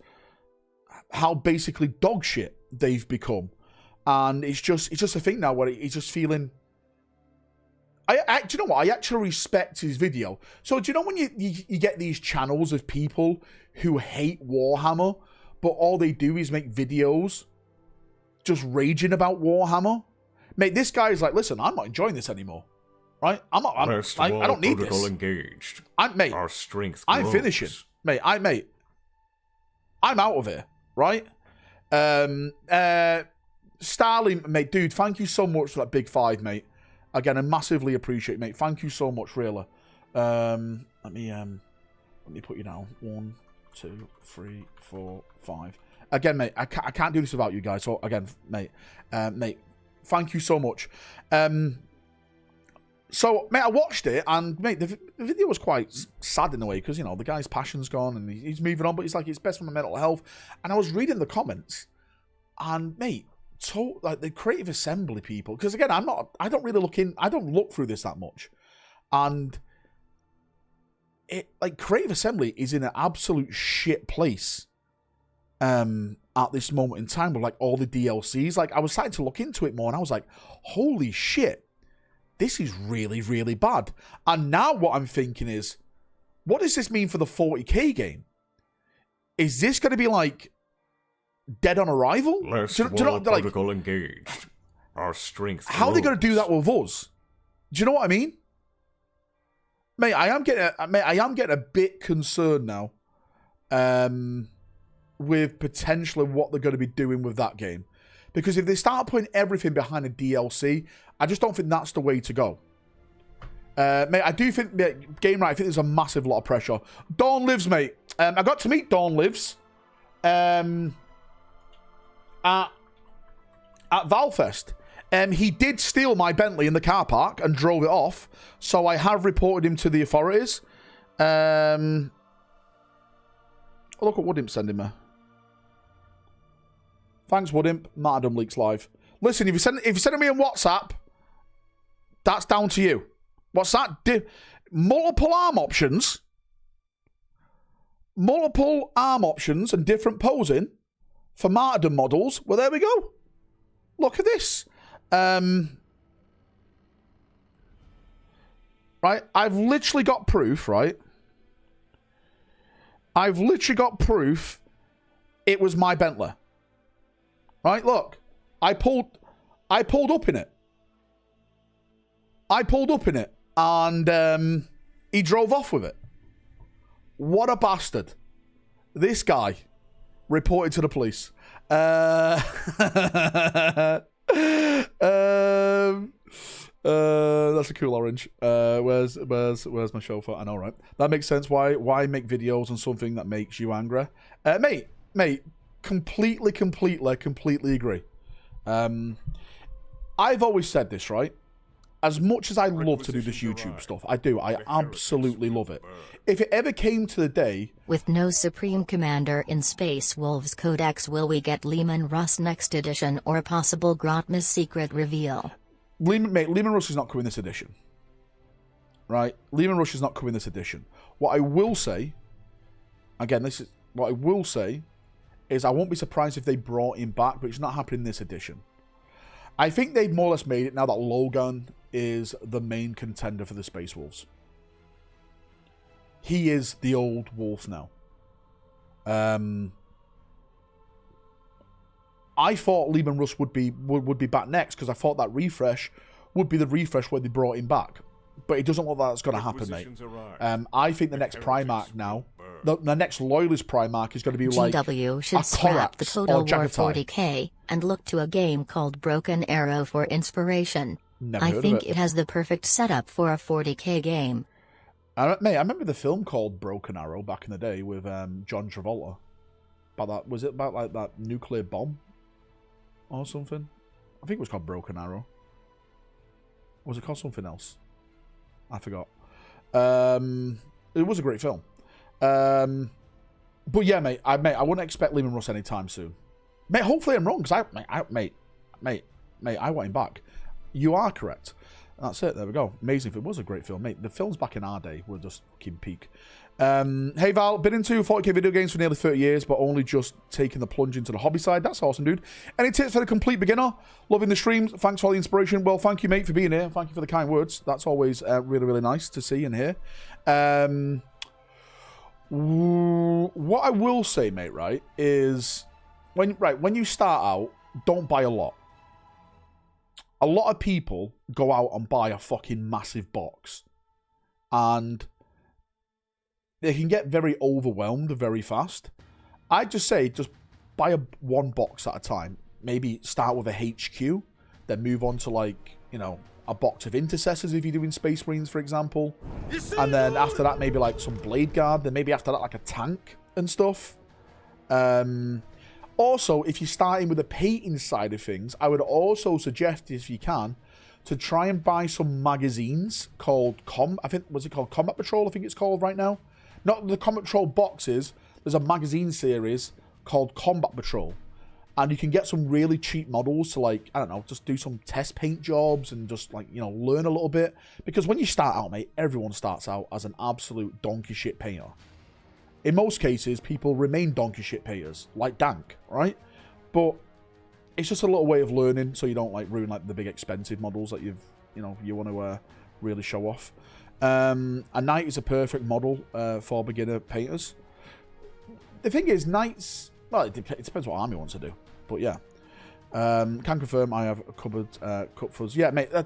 how basically dog shit they've become. And it's just a thing now where he's just feeling... do you know what? I actually respect his video. So do you know when you get these channels of people who hate Warhammer, but all they do is make videos just raging about Warhammer? Mate, this guy is like, listen, I'm not enjoying this anymore. Right? I don't need this. Engaged. Mate, our strength I'm grows. finishing. Mate, I'm out of here. Right? Starling, mate, dude, thank you so much for that big 5, mate. Again, I massively appreciate it, mate. Thank you so much, really. Let me put you down. 1, 2, 3, 4, 5. Again, mate, I can't do this without you guys. So again, mate, thank you so much. So, mate, I watched it, and mate, the video was quite sad in a way because you know the guy's passion's gone and he's moving on, but he's like it's best for my mental health. And I was reading the comments, and mate. So like the Creative Assembly people, because again, I don't look through this that much, and it like Creative Assembly is in an absolute shit place at this moment in time with like all the DLCs. Like I was starting to look into it more, and I was like, holy shit, this is really, really bad. And now what I'm thinking is, what does this mean for the 40k game? Is this going to be like Dead on Arrival? Last protocol engaged. Our strength. How are they going to do that with us? Do you know what I mean? Mate, I am getting a bit concerned now with potentially what they're going to be doing with that game. Because if they start putting everything behind a DLC, I just don't think that's the way to go. Mate, I do think, Game Right, I think there's a massive lot of pressure. Dawn Lives, mate. I got to meet Dawn Lives. At Valfest. He did steal my Bentley in the car park and drove it off, so I have reported him to the authorities. Look what Woodimp sending me. Thanks, Woodimp. Martyrdom Leaks Live. Listen, if you send me in WhatsApp, that's down to you. What's that? Multiple arm options and different posing for martyrdom models. Well, there we go. Look at this. Right, I've literally got proof, right? I've literally got proof it was my Bentley. Right, look. I pulled up in it. And he drove off with it. What a bastard. This guy reported to the police. That's a cool orange. Where's my chauffeur? I know, right? That makes sense. Why make videos on something that makes you angry? Mate, completely agree. I've always said this, right? As much as I love to do this YouTube stuff, I absolutely love it. If it ever came to the day... With no Supreme Commander in Space Wolves Codex, will we get Lehman Russ next edition or a possible Grotma's secret reveal? Lehman Russ is not coming this edition. Right? Lehman Russ is not coming this edition. What I will say... Again, this is... What I will say is I won't be surprised if they brought him back, but it's not happening this edition. I think they've more or less made it now that Logan is the main contender for the Space Wolves. He is the old wolf now. I thought Lehman Russ would be back next because I thought that refresh would be the refresh where they brought him back. But it doesn't look like that's going to happen, mate. I think the next Primarch now, the next Loyalist Primarch is going to be like GW should a scrap the Korax Total or War Jagatai. 40k and look to a game called Broken Arrow for inspiration. Never I heard think of it has the perfect setup for a 40k game. Mate, I remember the film called Broken Arrow back in the day with John Travolta. About that, was it about like that nuclear bomb or something? I think it was called Broken Arrow. Or was it called something else? I forgot. It was a great film. But yeah, mate, I wouldn't expect Lehman Russ anytime soon. Mate, hopefully I'm wrong, because I want him back. You are correct. That's it. There we go. Amazing. If it was a great film, mate. The films back in our day were just fucking peak. Hey Val, been into 40k video games for nearly 30 years, but only just taking the plunge into the hobby side. That's awesome, dude. Any tips for the complete beginner? Loving the streams. Thanks for all the inspiration. Well, thank you, mate, for being here. Thank you for the kind words. That's always really, really nice to see and hear. What I will say, mate, right, is when you start out, don't buy a lot. A lot of people go out and buy a fucking massive box, and they can get very overwhelmed very fast. I'd just say, just buy one box at a time. Maybe start with a HQ, then move on to, like, you know, a box of intercessors if you're doing Space Marines, for example. And then after that, maybe like some Blade Guard. Then maybe after that, like a tank and stuff. Also, if you're starting with the painting side of things, I would also suggest, if you can, to try and buy some magazines called was it called Combat Patrol? I think it's called right now. Not the Combat Patrol boxes. There's a magazine series called Combat Patrol. And you can get some really cheap models to, like, I don't know, just do some test paint jobs and just, like, you know, learn a little bit. Because when you start out, mate, everyone starts out as an absolute donkey shit painter. In most cases, people remain donkey shit painters, like Dank, right? But it's just a little way of learning, so you don't, like, ruin, like, the big expensive models that you want to really show off. A Knight is a perfect model for beginner painters. The thing is, Knights, well, it depends what army wants to do. But yeah, can confirm I have a cupboard cut fuzz. Yeah, mate, a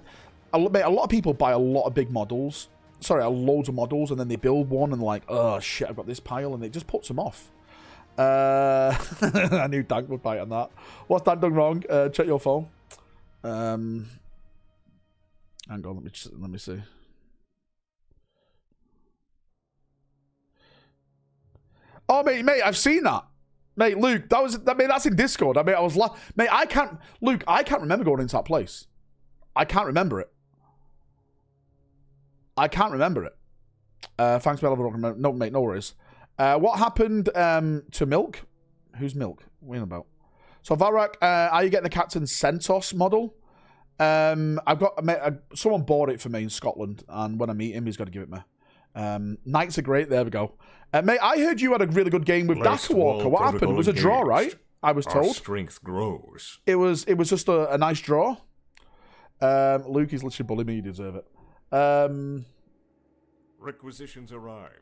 lot of people buy a lot of big models. Sorry, loads of models, and then they build one and like, oh shit, I've got this pile, and it just puts them off. I knew Dank would bite on that. What's Dan done wrong? Check your phone. Hang on, let me see. Oh, mate, I've seen that. Mate, Luke, that's in Discord. I mean, I was mate, I can't remember going into that place. I can't remember it. Thanks, Mel. No, mate, no worries. What happened to Milk? Who's Milk? What are you about? So, Valrak, are you getting the Captain Centos model? I've got, mate, someone bought it for me in Scotland, and when I meet him, he's got to give it me. Knights are great. There we go. Mate, I heard you had a really good game with Daka Walker. What happened? It was a draw, right? I was told. Our strength grows. It was just a nice draw. Luke is literally bullying me. You deserve it. Requisitions arrive.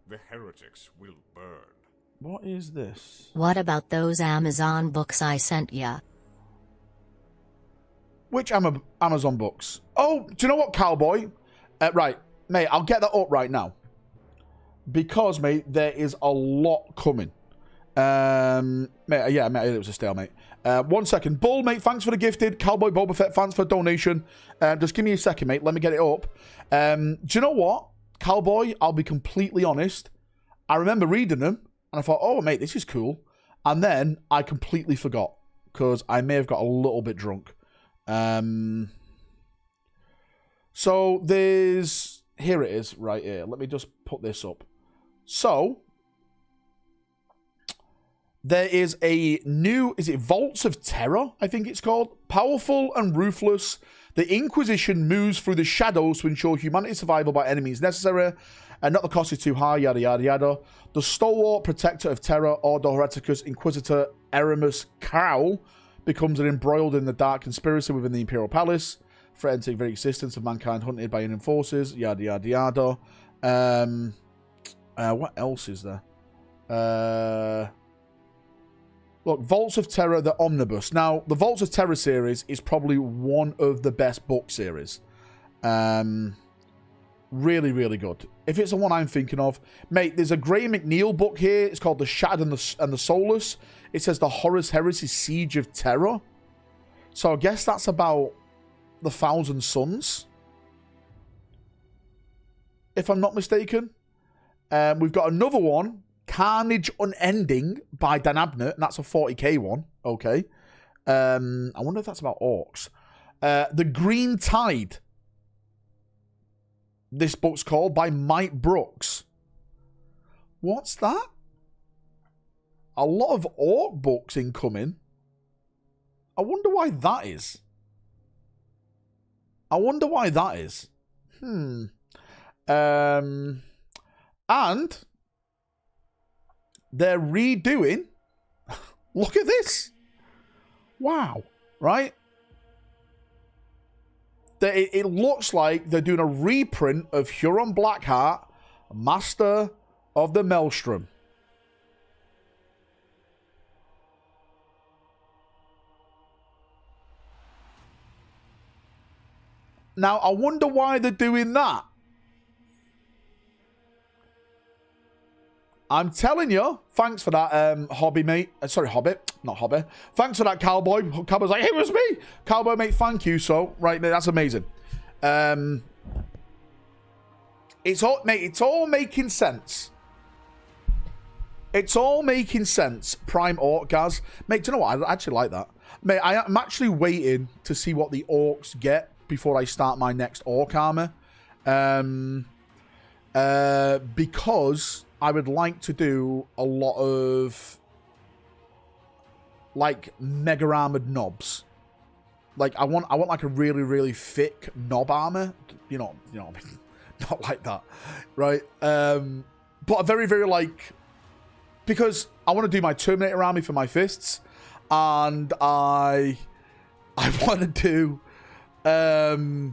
The heretics will burn. What is this? What about those Amazon books I sent ya? Which Amazon books? Oh, do you know what, Cowboy? Right, mate, I'll get that up right now. Because, mate, there is a lot coming. Mate, yeah, mate, it was a stalemate. 1 second. Bull, mate, thanks for the gifted. Cowboy Boba Fett, thanks for the donation. Just give me a second, mate. Let me get it up. Do you know what? Cowboy, I'll be completely honest. I remember reading them, and I thought, oh, mate, this is cool. And then I completely forgot, because I may have got a little bit drunk. So there's... Here it is, right here. Let me just put this up. So, there is a new... Is it Vaults of Terror, I think it's called? Powerful and ruthless, the Inquisition moves through the shadows to ensure humanity's survival by enemies necessary. And not the cost is too high, yada, yada, yada. The stalwart protector of Terra, Ordo Hereticus, Inquisitor Eramus Cowl, becomes embroiled in the dark conspiracy within the Imperial Palace, threatening the very existence of mankind hunted by alien forces, yada, yada, yada. What else is there? Look, Vaults of Terror, the Omnibus. Now, the Vaults of Terror series is probably one of the best book series. Really, really good. If it's the one I'm thinking of, mate, there's a Graham McNeil book here. It's called The Shattered and the Soulless. It says the Horus Heresy Siege of Terror. So I guess that's about the Thousand Suns, if I'm not mistaken. We've got another one, Carnage Unending by Dan Abnett, and that's a 40k one. Okay. I wonder if that's about orcs. The Green Tide. This book's called, by Mike Brooks. What's that? A lot of orc books incoming. I wonder why that is. And they're redoing. Look at this. Wow. Right? It looks like they're doing a reprint of Huron Blackheart, Master of the Maelstrom. Now, I wonder why they're doing that. I'm telling you, thanks for that, hobby, mate. Sorry, hobbit, not hobby. Thanks for that, Cowboy. Cowboy's like, it was me. Cowboy, mate, thank you. So, right, that's amazing. It's all, mate, it's all making sense. It's all making sense. Prime Orc, Gaz. Mate, do you know what? I actually like that. Mate, I'm actually waiting to see what the Orcs get before I start my next Orc armor. Because I would like to do a lot of like mega armored knobs. Like I want like a really, really thick knob armor. You know what I mean? Not like that. Right? But a very, very like, because I want to do my Terminator army for my fists, and I want to do to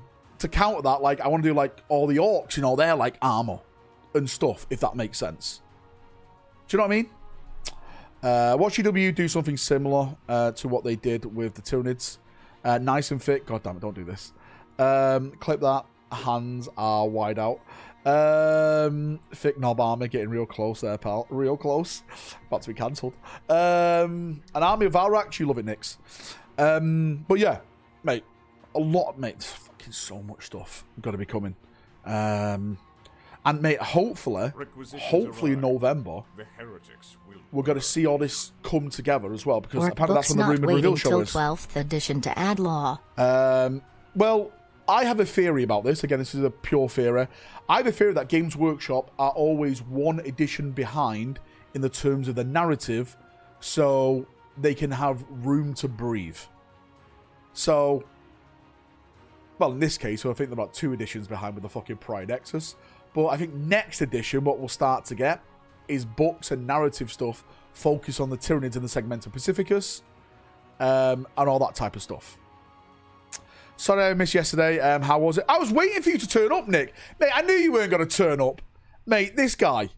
counter that, like I want to do like all the orcs, you know, they're like armor and stuff, if that makes sense. Do you know what I mean? Watch UW do something similar to what they did with the Tyranids. Nice and thick. God damn it, don't do this. Clip that. Hands are wide out. Thick knob armor, getting real close there, pal. Real close. About to be cancelled. An army of Valrak, you love it, Nix. But yeah, mate, a lot, mate, there's fucking so much stuff got to be coming. And mate, hopefully in November, we're going to see all this come together as well, because apparently that's when the Rumored Reveal show is. 12th edition to add law. Well, I have a theory about this. Again, this is a pure theory. I have a theory that Games Workshop are always one edition behind in the terms of the narrative, so they can have room to breathe. So, well, in this case, I think they're about 2 editions behind with the fucking Pride Nexus. But I think next edition, what we'll start to get is books and narrative stuff focused on the Tyranids and the Segmentum Pacificus, and all that type of stuff. Sorry I missed yesterday. How was it? I was waiting for you to turn up, Nick. Mate, I knew you weren't going to turn up. Mate, this guy.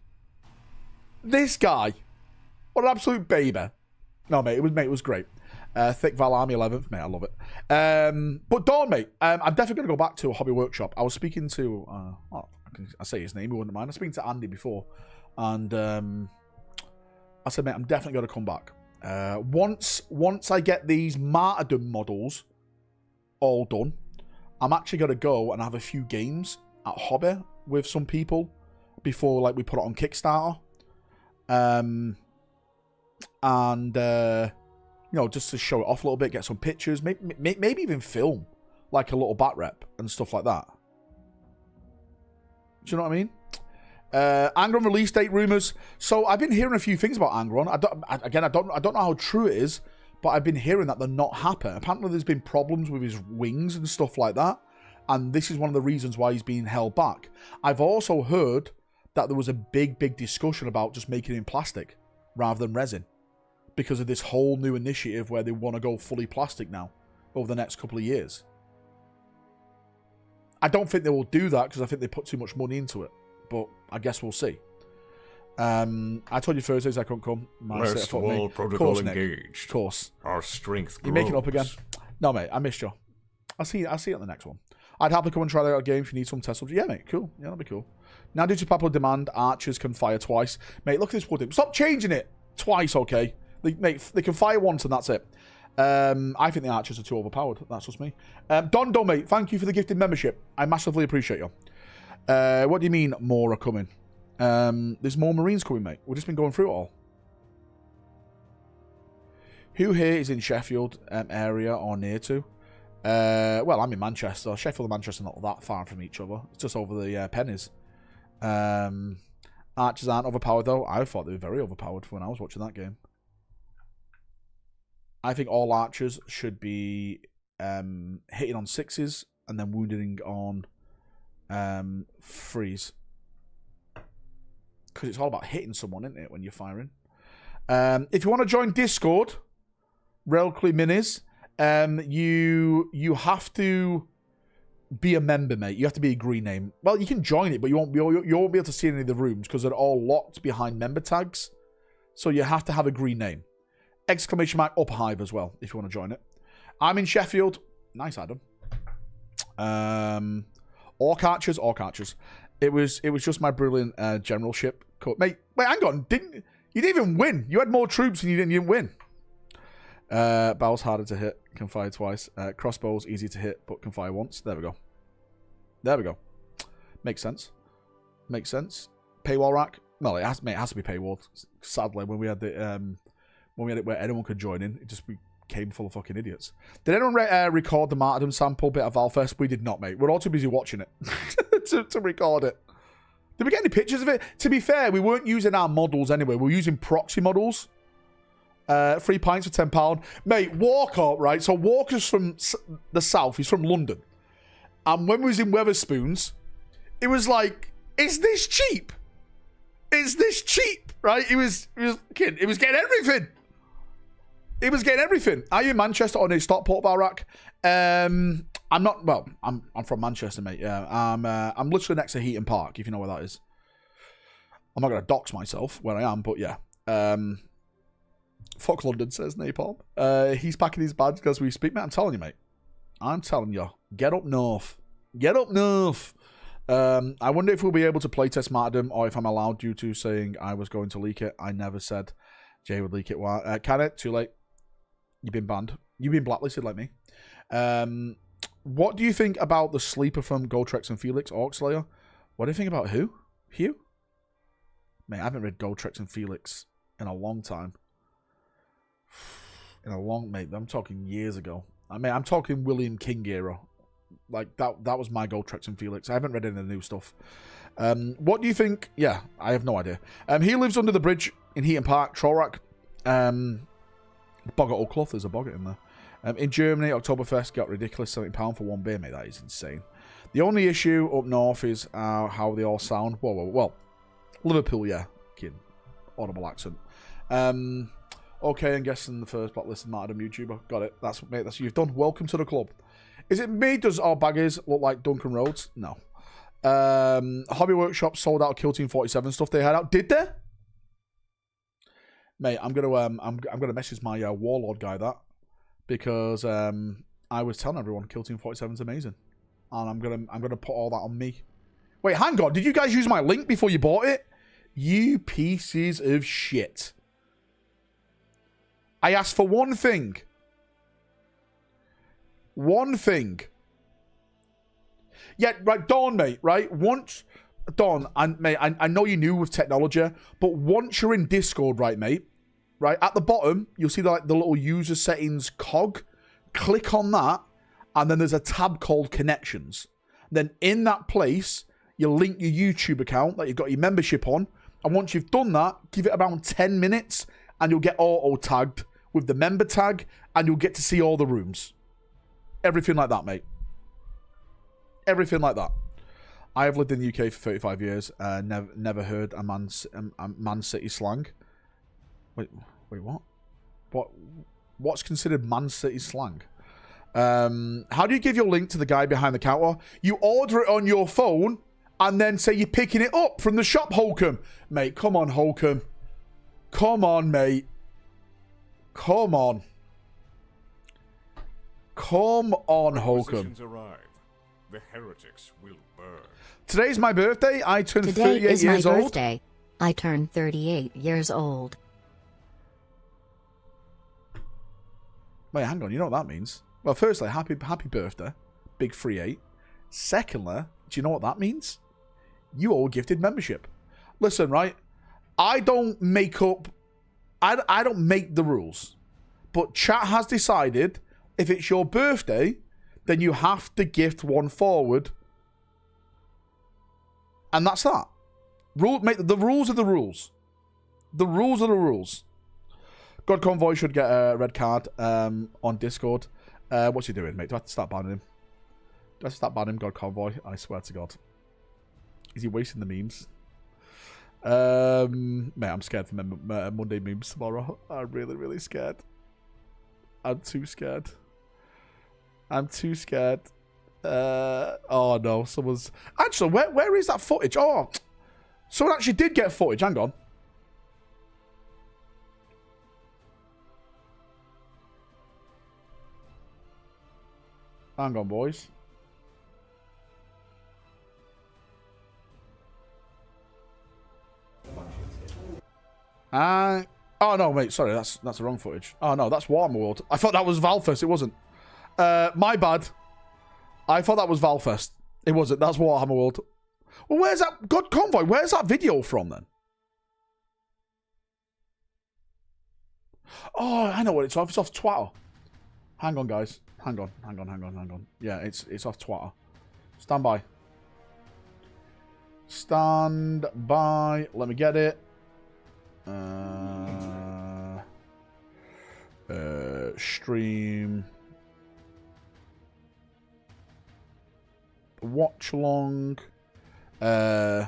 What an absolute baby. No, mate, it was great. Thick Val Army 11th, mate, I love it. But Dawn, mate, I'm definitely going to go back to a hobby workshop. I was speaking to, I say his name, he wouldn't mind. I was speaking to Andy before, and I said, mate, I'm definitely going to come back. Once I get these martyrdom models all done, I'm actually going to go and have a few games at hobby with some people before, like, we put it on Kickstarter. You know, just to show it off a little bit, get some pictures, maybe even film like a little bat rep and stuff like that. Do you know what I mean? Angron release date rumors. So I've been hearing a few things about Angron. I don't know how true it is, but I've been hearing that they're not happy. Apparently there's been problems with his wings and stuff like that, and this is one of the reasons why he's being held back. I've also heard that there was a big discussion about just making it in plastic rather than resin because of this whole new initiative where they want to go fully plastic now over the next couple of years. I don't think they will do that because I think they put too much money into it, but I guess we'll see. I told you Thursdays I couldn't come. Last wall protocol engaged. Of course. Our strength grows. You're making up again. No, mate, I missed you. I'll see you at the next one. I'd happily come and try that out game if you need some test subjects. Yeah, mate, cool. Yeah, that'll be cool. Now, due to popular demand, archers can fire twice. Mate, look at this wooden. Stop changing it twice, okay? Mate, they can fire once and that's it. I think the archers are too overpowered. That's just me. Dondo, mate, thank you for the gifted membership. I massively appreciate you. What do you mean more are coming? There's more Marines coming, mate. We've just been going through it all. Who here is in Sheffield area or near to? Well, I'm in Manchester. Sheffield and Manchester are not that far from each other. It's just over the pennies. Archers aren't overpowered, though. I thought they were very overpowered when I was watching that game. I think all archers should be hitting on 6s and then wounding on 3s. Because it's all about hitting someone, isn't it, when you're firing? If you want to join Discord, Railclay Minis, you have to be a member, mate. You have to be a green name. Well, you can join it, but you won't be able to see any of the rooms because they're all locked behind member tags. So you have to have a green name. Exclamation mark upper hive as well, if you want to join it. I'm in Sheffield. Nice, Adam. Orc archers. It was just my brilliant generalship. Mate, wait, hang on. You didn't even win. You had more troops and you didn't win. Bow's harder to hit, can fire twice. Crossbows easy to hit, but can fire once. There we go. Makes sense. Paywall rack. Well, it has to be paywall. Sadly, when we had it where anyone could join in, it just became full of fucking idiots. Did anyone record the martyrdom sample bit of Valfest? We did not, mate. We're all too busy watching it to record it. Did we get any pictures of it? To be fair, we weren't using our models anyway. We were using proxy models. 3 pints for £10. Mate, Walker, right? So Walker's from the south. He's from London. And when we was in Weatherspoons, it was like, is this cheap? Is this cheap? Right? It was getting everything. It was getting everything. Are you in Manchester or near Stockport, Valrak? I'm not. Well, I'm from Manchester, mate. Yeah, I'm literally next to Heaton Park, if you know where that is. I'm not gonna dox myself where I am, but yeah. Fuck London, says Napalm. He's packing his bags as we speak, mate. I'm telling you, mate. I'm telling you. Get up north. Get up north. I wonder if we'll be able to playtest Martyrdom or if I'm allowed due to saying I was going to leak it. I never said Jay would leak it. Can it? Too late. You've been banned. You've been blacklisted like me. What do you think about the sleeper from Goldtrex and Felix, Orcslayer? What do you think about who? Hugh? Mate, I haven't read Goldtrex and Felix in a long time. Mate, I'm talking years ago. I mean, I'm talking William King era. Like, that was my Goldtrex and Felix. I haven't read any of the new stuff. What do you think? Yeah, I have no idea. He lives under the bridge in Heaton Park, Trollrack. Boggart Old Clough, there's a Boggart in there. In Germany, Oktoberfest got ridiculous, £70 for one beer, mate. That is insane. The only issue up north is how they all sound. Well, Liverpool, yeah. Kidding. Audible accent. Okay, I'm guessing the first blacklist Martyrdom YouTuber. Got it. That's you've done. Welcome to the club. Is it me? Does our baggers look like Duncan Rhodes? No. Hobby Workshop sold out Kill Team 47 stuff they had out. Did they? Mate, I'm gonna message my Warlord guy that because I was telling everyone Kill Team 47 is amazing, and I'm gonna put all that on me. Wait, hang on. Did you guys use my link before you bought it? You pieces of shit. I asked for one thing. One thing. Yeah, right, Dawn, mate, right? Dawn, mate, I know you're new with technology, but once you're in Discord, right, mate, right, at the bottom, you'll see the little user settings cog. Click on that, and then there's a tab called Connections. Then in that place, you link your YouTube account that you've got your membership on, and once you've done that, give it about 10 minutes, and you'll get auto-tagged with the member tag, and you'll get to see all the rooms. Everything like that, mate. Everything like that. I have lived in the UK for 35 years. Never heard a Man City slang. Wait, what? What's considered Man City slang? How do you give your link to the guy behind the counter? You order it on your phone and then say you're picking it up from the shop, Holcomb. Mate, come on, Holcomb. Come on, mate. Come on. Come on, Holcomb. Arrive. The heretics will burn. Today's my birthday. I turned Today 38 is my years old. birthday. I turned 38 years old. Wait, hang on. You know what that means? Well, firstly, happy birthday. Big 38. Secondly, do you know what that means? You owe gifted membership. Listen, right? I don't make up... I don't make the rules. But chat has decided if it's your birthday, then you have to gift one forward. And that's that. The rules are the rules. The rules are the rules. God Convoy should get a red card on Discord. What's he doing, mate? Do I have to start banning him? Do I have to start banning him, God Convoy? I swear to God. Is he wasting the memes? Mate, I'm scared for Monday memes tomorrow. I'm really, really scared. I'm too scared. I'm too scared. Oh no, someone's... Actually, where is that footage? Oh, someone actually did get footage. Hang on. Hang on, boys. Oh no, mate. Sorry, that's the wrong footage. Oh no, that's Warhammer World. I thought that was Valfest. It wasn't. My bad. I thought that was Valfest. It wasn't. That's Warhammer World. Well, where's that God Convoy? Where's that video from then? Oh, I know what it's off. It's off Twitter. Hang on, guys. Hang on. Yeah, it's off Twitter. Stand by. Stand by. Let me get it. Stream. Watch along. I'm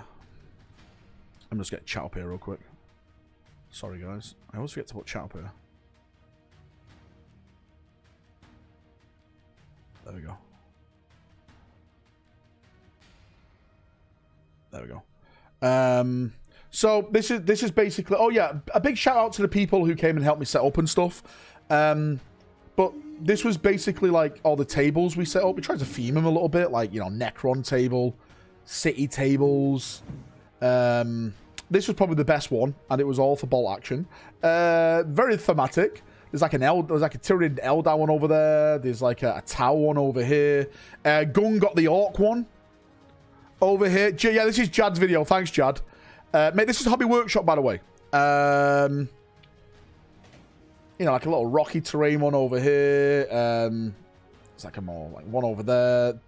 just getting chat up here real quick. Sorry, guys. I always forget to put chat up here. There we go. There we go. So this is basically... Oh, yeah. A big shout out to the people who came and helped me set up and stuff. But this was basically like all the tables we set up. We tried to theme them a little bit. Like, you know, Necron table, city tables. This was probably the best one. And it was all for bolt action. Very thematic. There's like a Tyrion Eldar one over there. There's like a Tau one over here. Gun got the Orc one over here. Yeah, this is Jad's video. Thanks, Jad. Mate, this is Hobby Workshop, by the way. You know, like a little rocky terrain one over here. It's like a more like one over there.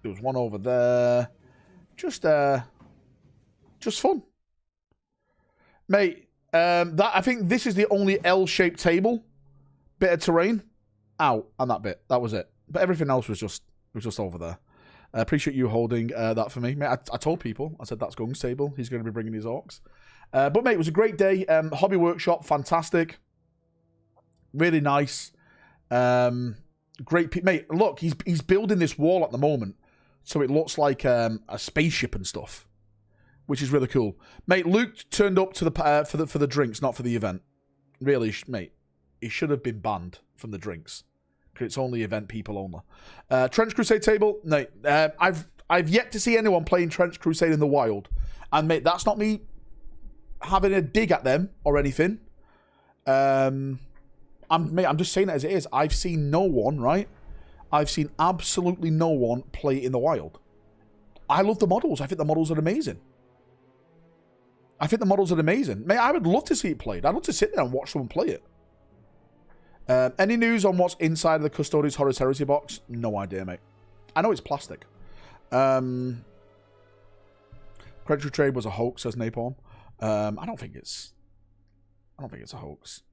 There was one over there. Just fun, mate. That I think this is the only L-shaped table bit of terrain out, and that bit. That was it. But everything else was just over there. I appreciate you holding that for me, mate. I told people. I said that's Gung's table. He's going to be bringing his orcs. But mate, it was a great day. Hobby Workshop, fantastic. Really nice. Great, mate. Look, he's building this wall at the moment, so it looks like a spaceship and stuff, which is really cool. Mate, Luke turned up to the for the drinks, not for the event. Really, mate, he should have been banned from the drinks because it's only event people only. Trench Crusade table, mate. I've yet to see anyone playing Trench Crusade in the wild, and mate, that's not me having a dig at them or anything. I'm just saying it as it is. I've seen no one, right? I've seen absolutely no one play it in the wild. I love the models. I think the models are amazing. Mate, I would love to see it played. I'd love to sit there and watch someone play it. Any news on what's inside of the Custodes Horus Heresy box? No idea, mate. I know it's plastic. Creditary Trade was a hoax, says Napalm. I don't think it's a hoax.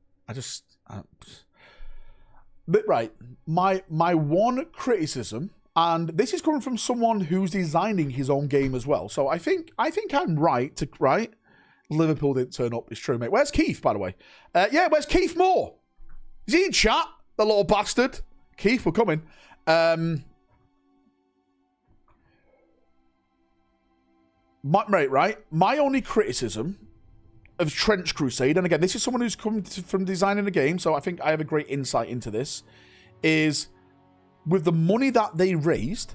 But right, my one criticism And this is coming from someone who's designing his own game as well. So I think I'm right to Liverpool didn't turn up. It's true, mate. Where's Keith, by the way? Yeah, where's Keith Moore? Is he in chat? The little bastard. Keith, we're coming. My only criticism of Trench Crusade, and again, this is someone who's come from designing the game, so I think I have a great insight into this, is with the money that they raised,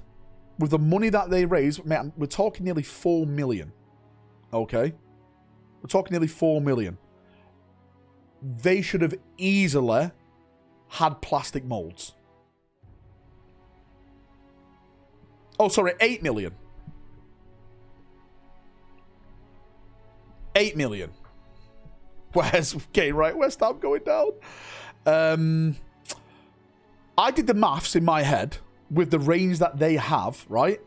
man, we're talking nearly 4 million. Okay? We're talking nearly 4 million. They should have easily had plastic molds. Oh, sorry, 8 million. 8 million. Where's West Ham going down? I did the maths in my head with the range that they have, right?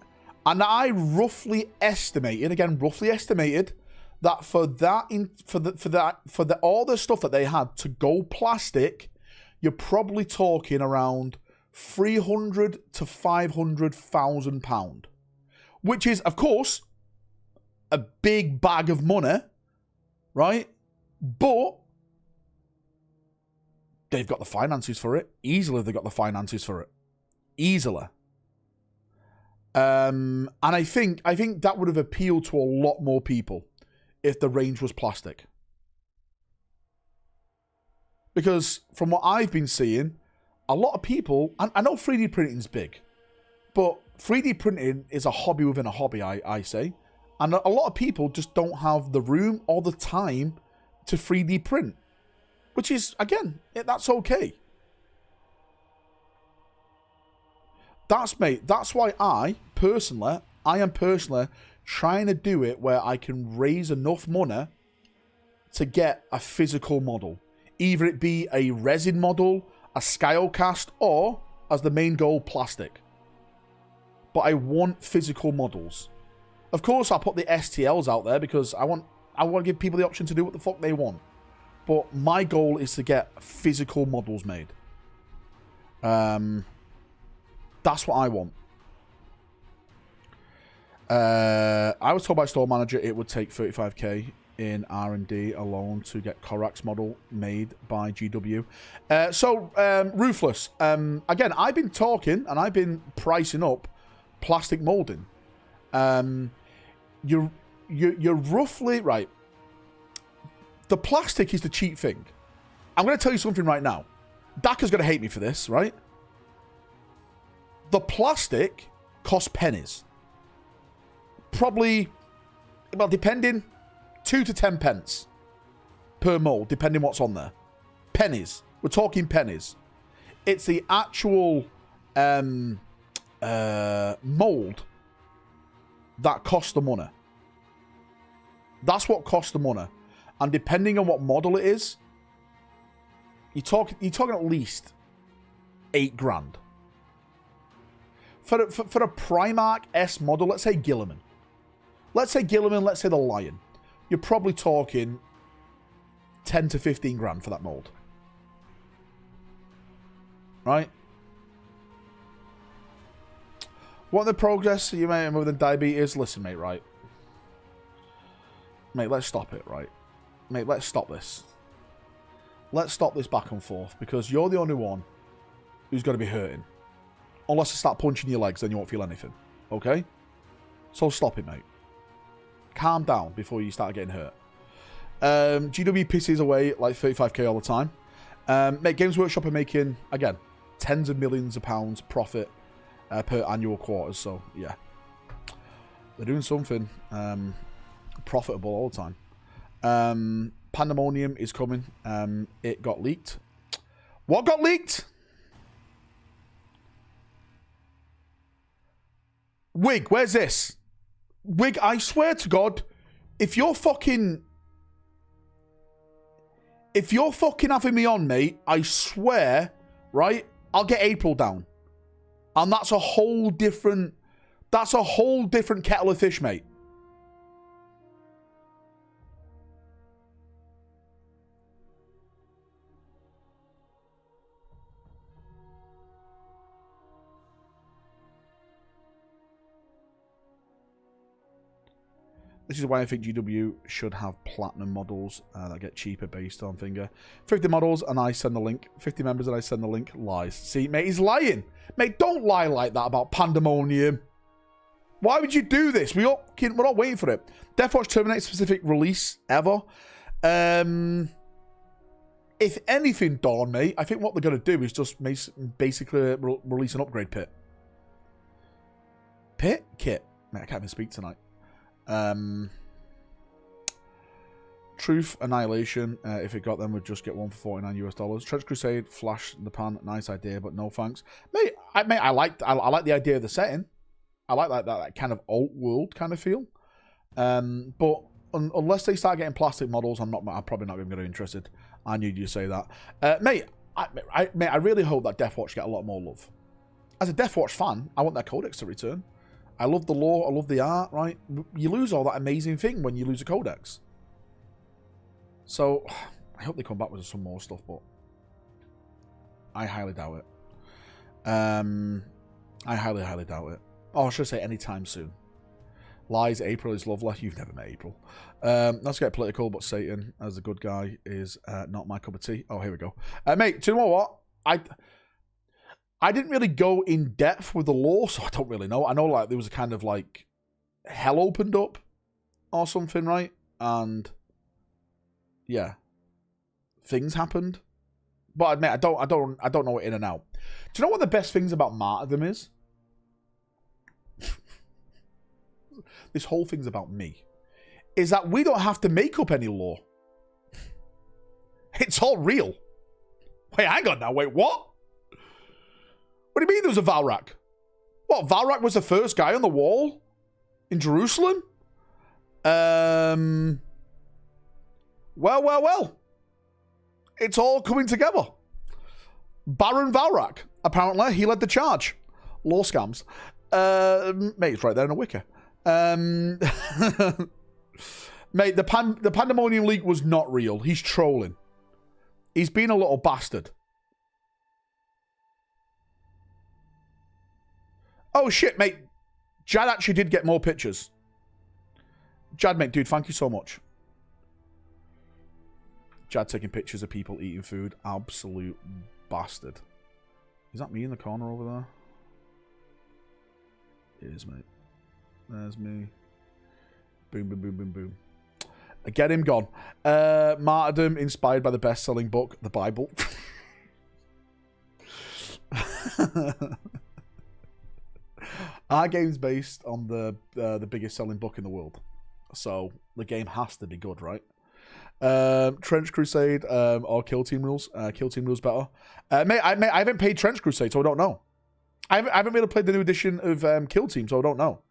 And I roughly estimated that for all the stuff that they had to go plastic, you're probably talking around 300 to 500,000 pound, which is, of course, a big bag of money, right? But they've got the finances for it. Easily, they've got the finances for it. Easily. And I think that would have appealed to a lot more people if the range was plastic. Because from what I've been seeing, a lot of people, and I know 3D printing is big, but 3D printing is a hobby within a hobby, I say. And a lot of people just don't have the room or the time to 3D print. Which is, again, that's okay. That's why I am personally trying to do it where I can raise enough money to get a physical model. Either it be a resin model, a Skyocast, or, as the main goal, plastic. But I want physical models. Of course, I'll put the STLs out there because I want to give people the option to do what the fuck they want. But my goal is to get physical models made. That's what I want. I was told by store manager it would take 35k in R&D alone to get Korak's model made by GW. Ruthless. Again, I've been talking and I've been pricing up plastic molding. You're roughly right. The plastic is the cheap thing. I'm going to tell you something right now. Daka's going to hate me for this, right? The plastic costs pennies. Probably, well, depending, 2 to 10 pence per mold, depending what's on there. Pennies. We're talking pennies. It's the actual mold that costs the money. That's what costs the money. And depending on what model it is, you're talking at least 8 grand. For a Primarch S model, let's say Gilliman. Let's say the Lion. You're probably talking 10 to 15 grand for that mold. Right? What the progress you may have with diabetes? Listen, mate, right? Mate, let's stop it, right? Mate, let's stop this. Let's stop this back and forth, because you're the only one who's going to be hurting. Unless I start punching your legs, then you won't feel anything. Okay? So stop it, mate. Calm down before you start getting hurt. GW pisses away like 35k all the time. Mate, Games Workshop are making, again, tens of millions of pounds profit per annual quarters. So, yeah. They're doing something profitable all the time. Pandemonium is coming. It got leaked. What got leaked? Wig, where's this? Wig, I swear to God, if you're fucking having me on, mate, I swear, right, I'll get April down. And that's a whole different kettle of fish, mate. This is why I think GW should have platinum models that get cheaper based on finger. 50 models and I send the link. 50 members and I send the link. Lies. See, mate, he's lying. Mate, don't lie like that about Pandemonium. Why would you do this? We're not waiting for it. Deathwatch terminates specific release ever. If anything, Dawn, mate, I think what they're going to do is just basically release an upgrade pit. Pit? Kit. Mate, I can't even speak tonight. Truth Annihilation, if it got them, would just get one for $49 US. Trench Crusade, Flash in the Pan, nice idea, but no thanks. Mate, I like the idea of the setting. I like that kind of alt world kind of feel. But unless they start getting plastic models, I'm probably not even going to be interested. I knew you'd say that. Mate, I really hope that Deathwatch get a lot more love. As a Deathwatch fan, I want that codex to return. I love the lore, I love the art, right? You lose all that amazing thing when you lose a codex. So, I hope they come back with some more stuff, but I highly doubt it. I highly, highly doubt it. Oh, I should say anytime soon. Lies, April is lovely. You've never met April. Let's get political, but Satan, as a good guy, is not my cup of tea. Oh, here we go. Mate, do you know what? I didn't really go in depth with the lore, so I don't really know. I know like there was a kind of like hell opened up or something, right? And yeah, things happened. But I admit I don't know it in and out. Do you know what the best things about martyrdom is? This whole thing's about me. Is that we don't have to make up any lore. It's all real. Wait, hang on now. Wait, what? What do you mean there was a Valrak? What, Valrak was the first guy on the wall? In Jerusalem? Well. It's all coming together. Baron Valrak. Apparently, he led the charge. Law scams. Mate, it's right there in a wiki. Mate, the Pandemonium leak was not real. He's trolling. He's been a little bastard. Oh, shit, mate. Jad actually did get more pictures. Jad, mate, dude, thank you so much. Jad taking pictures of people eating food. Absolute bastard. Is that me in the corner over there? It is, mate. There's me. Boom, boom, boom, boom, boom. Get him gone. Martyrdom, inspired by the best-selling book, the Bible. Our game's based on the biggest selling book in the world, so the game has to be good, right? Trench Crusade or Kill Team Rules. Kill Team Rules better. Mate, I haven't played Trench Crusade, so I don't know. I haven't really played the new edition of Kill Team, so I don't know.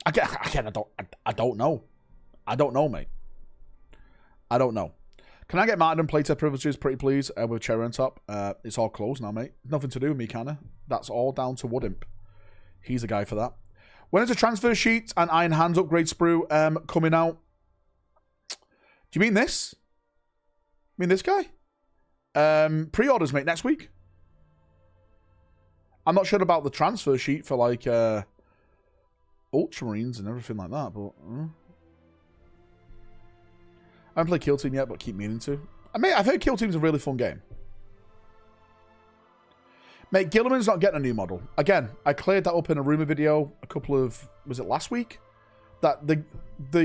Again, I don't know. I don't know, mate. I don't know. Can I get Martin playtest privileges, pretty please, with cherry on top? It's all closed now, mate. Nothing to do with me, kinda. That's all down to Woodimp. He's the guy for that. When is the transfer sheet and Iron Hands upgrade sprue coming out? Do you mean this? You mean this guy? Pre-orders, mate, next week. I'm not sure about the transfer sheet for, like, Ultramarines and everything like that, but... I haven't played Kill Team yet, but keep meaning to. I've heard Kill Team's a really fun game. Mate, Gilliman's not getting a new model. Again, I cleared that up in a rumour video a couple of... Was it last week? That the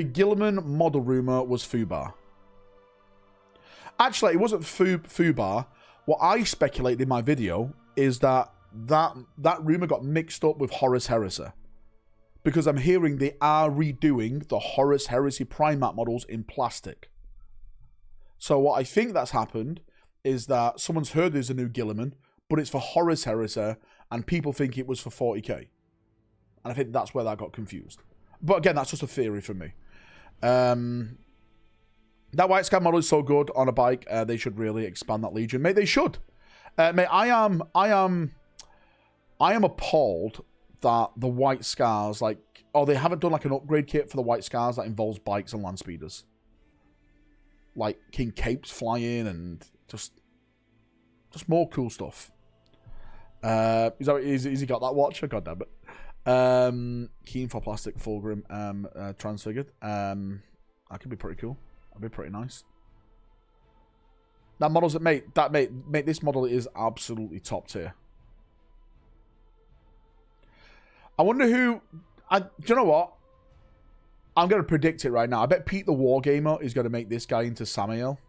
Gilliman model rumour was Fubar. Actually, it wasn't Fubar. What I speculated in my video is that rumour got mixed up with Horus Heresy. Because I'm hearing they are redoing the Horus Heresy Primat models in plastic. So what I think that's happened is that someone's heard there's a new Gilliman, but it's for Horus Heresy, and people think it was for 40k. And I think that's where that got confused. But again, that's just a theory from me. That White Sky model is so good on a bike, they should really expand that Legion. Mate, they should. Mate, I am appalled that the White Scars, like, they haven't done like an upgrade kit for the White Scars that involves bikes and land speeders. Like King Capes flying and just more cool stuff. Has he got that watch? Oh, God damn it. Keen for plastic Fulgrim transfigured. That could be pretty cool. That'd be pretty nice. That model's mate, this model is absolutely top tier. I wonder who. Do you know what? I'm going to predict it right now. I bet Pete the Wargamer is going to make this guy into Samael.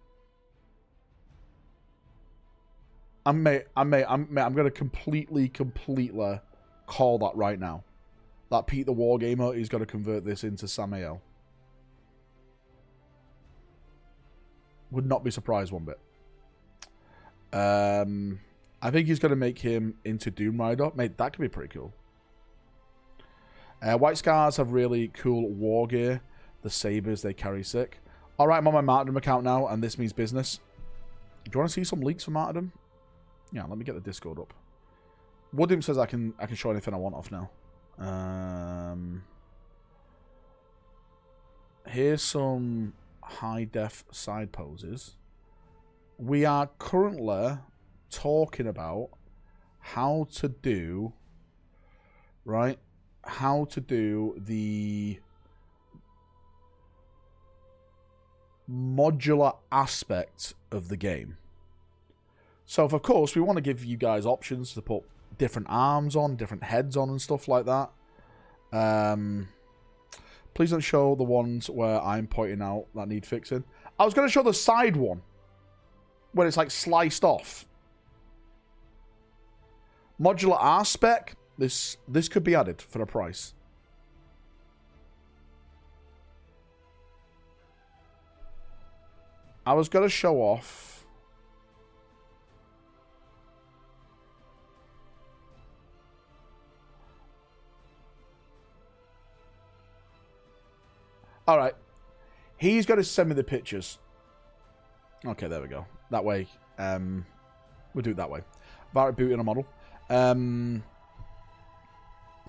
I'm going to completely call that right now. That Pete the Wargamer is going to convert this into Samael. Would not be surprised one bit. I think he's going to make him into Doom Rider. Mate, that could be pretty cool. White Scars have really cool war gear. The sabers they carry sick. Alright, I'm on my Martyrdom account now, and this means business. Do you want to see some leaks for Martyrdom? Yeah, let me get the Discord up. Woodim says I can show anything I want off now. Here's some high-def side poses. We are currently talking about how to do... Right? How to do the modular aspect of the game. So, of course, we want to give you guys options to put different arms on, different heads on and stuff like that. Please don't show the ones where I'm pointing out that need fixing. I was going to show the side one where it's like sliced off. Modular R-spec. This could be added for a price. I was going to show off. All right. He's going to send me the pictures. Okay, there we go. That way. We'll do it that way. Valrak booting a model.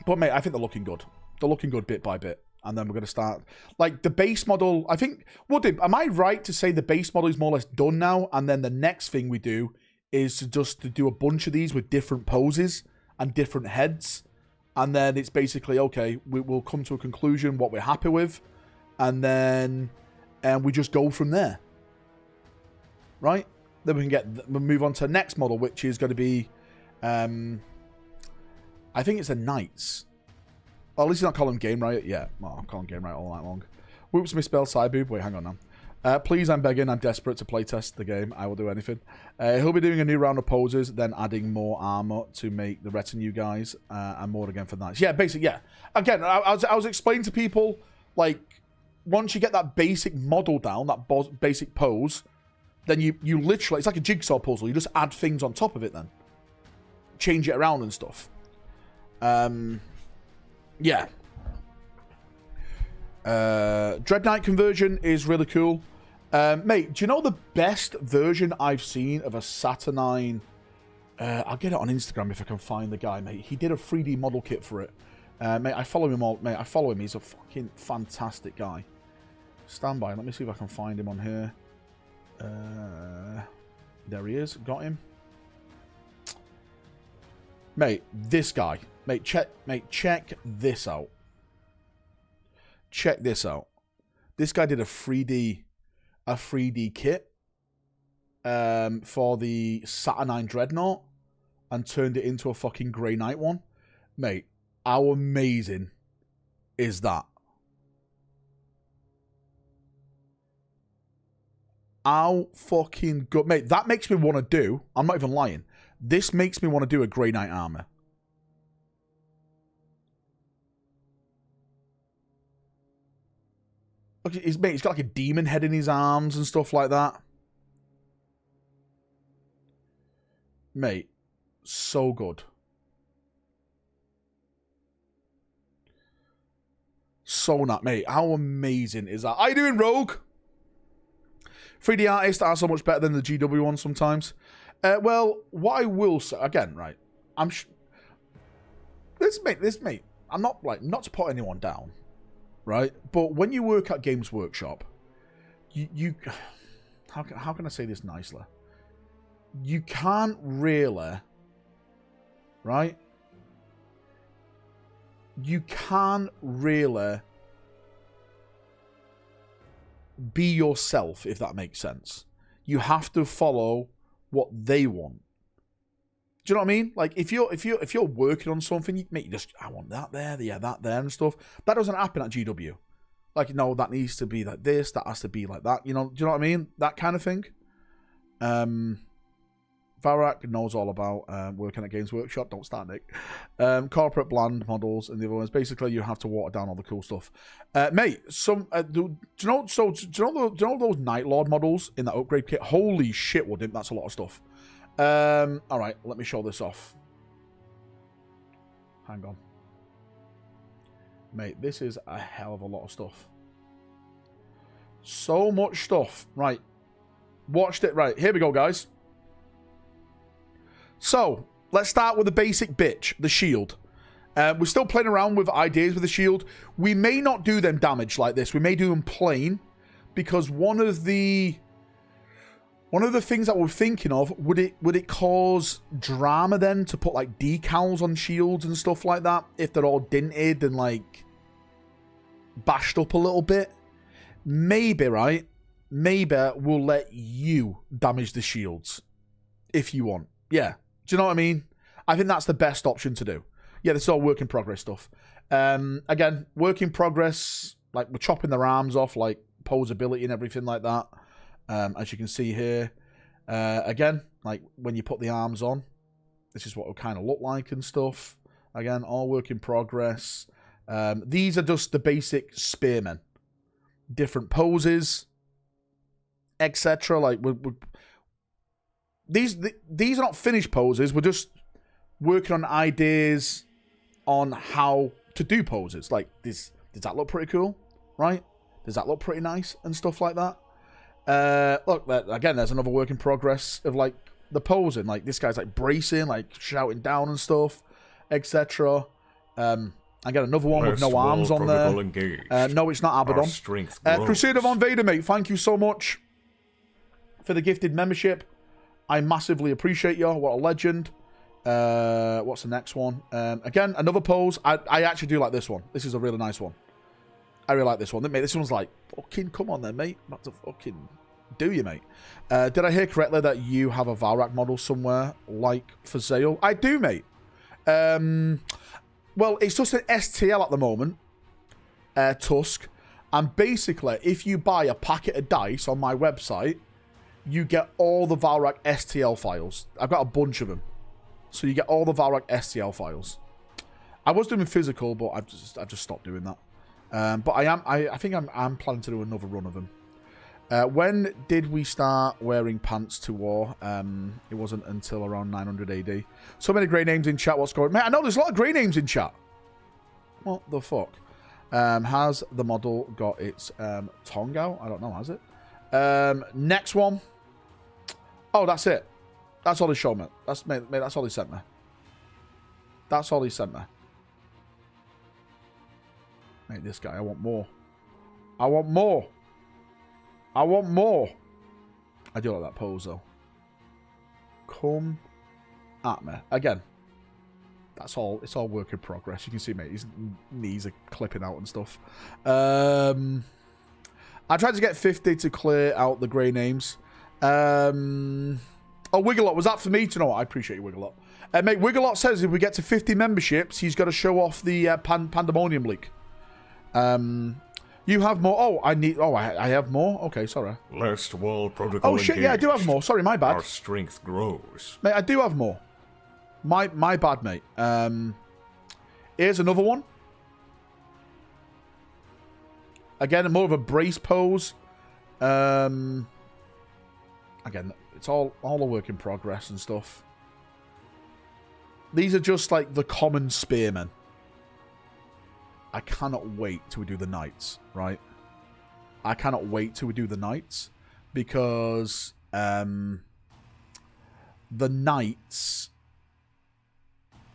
But, mate, I think they're looking good. They're looking good bit by bit. And then we're going to start... Like, the base model... I think... Am I right to say the base model is more or less done now? And then the next thing we do is to do a bunch of these with different poses and different heads. And then it's basically, okay, we'll come to a conclusion, what we're happy with. And then we just go from there. Right? Then we'll move on to the next model, which is going to be... I think it's the Knights. Well, at least he's not calling Game Riot yet. Well, I'm calling Game Riot all night long. Whoops, misspelled Cyboob. Wait, hang on now. Please, I'm begging. I'm desperate to playtest the game. I will do anything. He'll be doing a new round of poses, then adding more armor to make the retinue guys, and more again for Knights. Yeah, basically, yeah. Again, I was explaining to people, like, once you get that basic model down, that basic pose, then you literally, it's like a jigsaw puzzle. You just add things on top of it then. Change it around and stuff. Yeah. Dread Knight conversion is really cool. Mate, do you know the best version I've seen of a Saturnine? I'll get it on Instagram if I can find the guy, mate. He did a 3D model kit for it. Mate, I follow him all. Mate, I follow him. He's a fucking fantastic guy. Stand by. Let me see if I can find him on here. There he is. Got him. Mate, this guy. Mate, check this out. Check this out. This guy did a 3D kit for the Saturnine Dreadnought and turned it into a fucking Grey Knight one. Mate, how amazing is that? How fucking good. Mate, that makes me want to do, I'm not even lying, this makes me want to do a Grey Knight armor. Look, he's got like a demon head in his arms and stuff like that. Mate, so good. So not, mate. How amazing is that? How you doing, Rogue? 3D artists are so much better than the GW ones sometimes. Well, what I will say again, right? This mate. I'm not not to put anyone down, right? But when you work at Games Workshop, you how can I say this nicely? You can't really, right? you can't really be yourself, if that makes sense. You have to follow what they want. Do you know what I mean? Like if you're working on something, you just I want that there, yeah, that there and stuff. That doesn't happen at GW. Like, no, that needs to be like this, that has to be like that. You know, do you know what I mean? That kind of thing. Valrak knows all about working at Games Workshop. Don't start, Nick. Corporate bland models and the other ones. Basically, you have to water down all the cool stuff. Mate, do you know those Night Lord models in that upgrade kit? Holy shit, Woodimp, that's a lot of stuff. All right, let me show this off. Hang on. Mate, this is a hell of a lot of stuff. So much stuff. Right. Watched it. Right, here we go, guys. So, let's start with the basic bitch, the shield. We're still playing around with ideas with the shield. We may not do them damage like this. We may do them plain, because one of the things that we're thinking of, would it cause drama then to put like decals on shields and stuff like that if they're all dinted and like bashed up a little bit? Maybe, right? Maybe we'll let you damage the shields if you want. Yeah. Do you know what I mean? I think that's the best option to do. Yeah, this is all work in progress stuff. Again, work in progress, like we're chopping their arms off, like posability and everything like that. As you can see here. Again, like when you put the arms on, this is what it'll kind of look like and stuff. Again, all work in progress. These are just the basic spearmen. Different poses, etc. Like these are not finished poses. We're just working on ideas on how to do poses. Like this, does that look pretty cool? Right? Does that look pretty nice and stuff like that? Look, again, there's another work in progress of like the posing. Like this guy's like bracing, like shouting down and stuff, etc. I got another one with no arms on there. No, it's not Abaddon. Crusader Von Vader, mate, thank you so much for the gifted membership. I massively appreciate you. What a legend. What's the next one? Again, another pose. I actually do like this one. This is a really nice one. I really like this one. Mate, this one's like, fucking come on then, mate. About to fucking do you, mate. Did I hear correctly that you have a Valrak model somewhere, like for sale? I do, mate. Well, it's just an STL at the moment, Tusk. And basically, if you buy a packet of dice on my website, you get all the Valrak STL files. I've got a bunch of them. So you get all the Valrak STL files. I was doing physical, but I've just stopped doing that. But I think I'm planning to do another run of them. When did we start wearing pants to war? It wasn't until around 900 AD. So many grey names in chat. What's going on? Mate, I know there's a lot of grey names in chat. What the fuck? Has the model got its tongue out? I don't know, has it? Next one. Oh, that's it. That's all he showed me. Mate, that's all he sent me. That's all he sent me. Mate, this guy, I want more. I want more. I want more. I do like that pose, though. Come at me. Again, that's all. It's all work in progress. You can see, mate, his knees are clipping out and stuff. I tried to get 50 to clear out the grey names. Oh, Wigglelot, was that for me to know? I appreciate you, Wigglelot. Mate, Wigglelot says if we get to 50 memberships, he's got to show off the Pandemonium leak. You have more. Oh, I have more. Okay, sorry. Last wall protocol. Oh shit, yeah, I do have more. Sorry, my bad. Our strength grows. Mate, I do have more. My bad, mate. Here's another one. Again, more of a brace pose. Again, it's all a work in progress and stuff. These are just like the common spearmen. I cannot wait till we do the knights, right? I cannot wait till we do the knights because the knights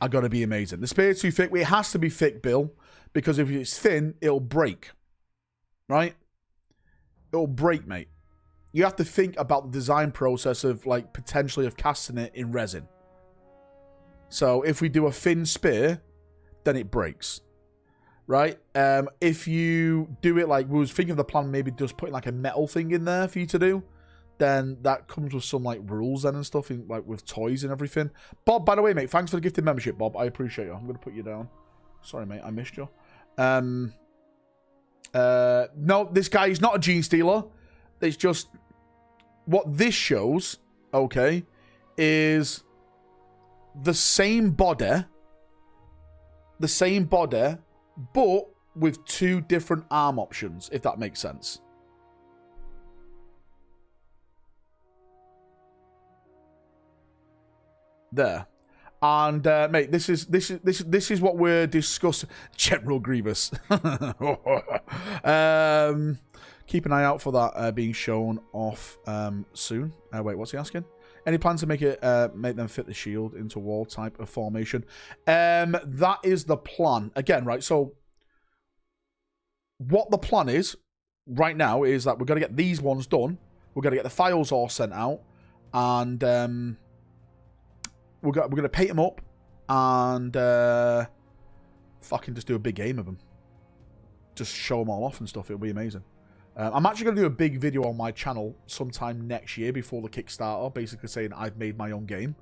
are going to be amazing. The spear's too thick. It has to be thick, Bill, because if it's thin, it'll break, right? It'll break, mate. You have to think about the design process of, like, potentially of casting it in resin. So if we do a thin spear, then it breaks. right? If you do it like we was thinking of the plan, maybe just putting like a metal thing in there for you to do, then that comes with some like rules then and stuff, in, like with toys and everything. Bob, by the way, mate, thanks for the gifted membership, Bob. I appreciate you. I'm gonna put you down. Sorry, mate, I missed you. No, this guy is not a gene stealer. It's just what this shows, okay, is the same body, but with 2 different arm options, if that makes sense. There. And mate, this is what we're discussing. General Grievous. Keep an eye out for that being shown off soon. Wait, what's he asking? Any plans to make them fit the shield into wall type of formation? That is the plan. Again, right, so what the plan is right now is that we're going to get these ones done. We're going to get the files all sent out. And we're going to paint them up and fucking just do a big game of them. Just show them all off and stuff. It'll be amazing. I'm actually going to do a big video on my channel sometime next year before the Kickstarter, basically saying I've made my own game.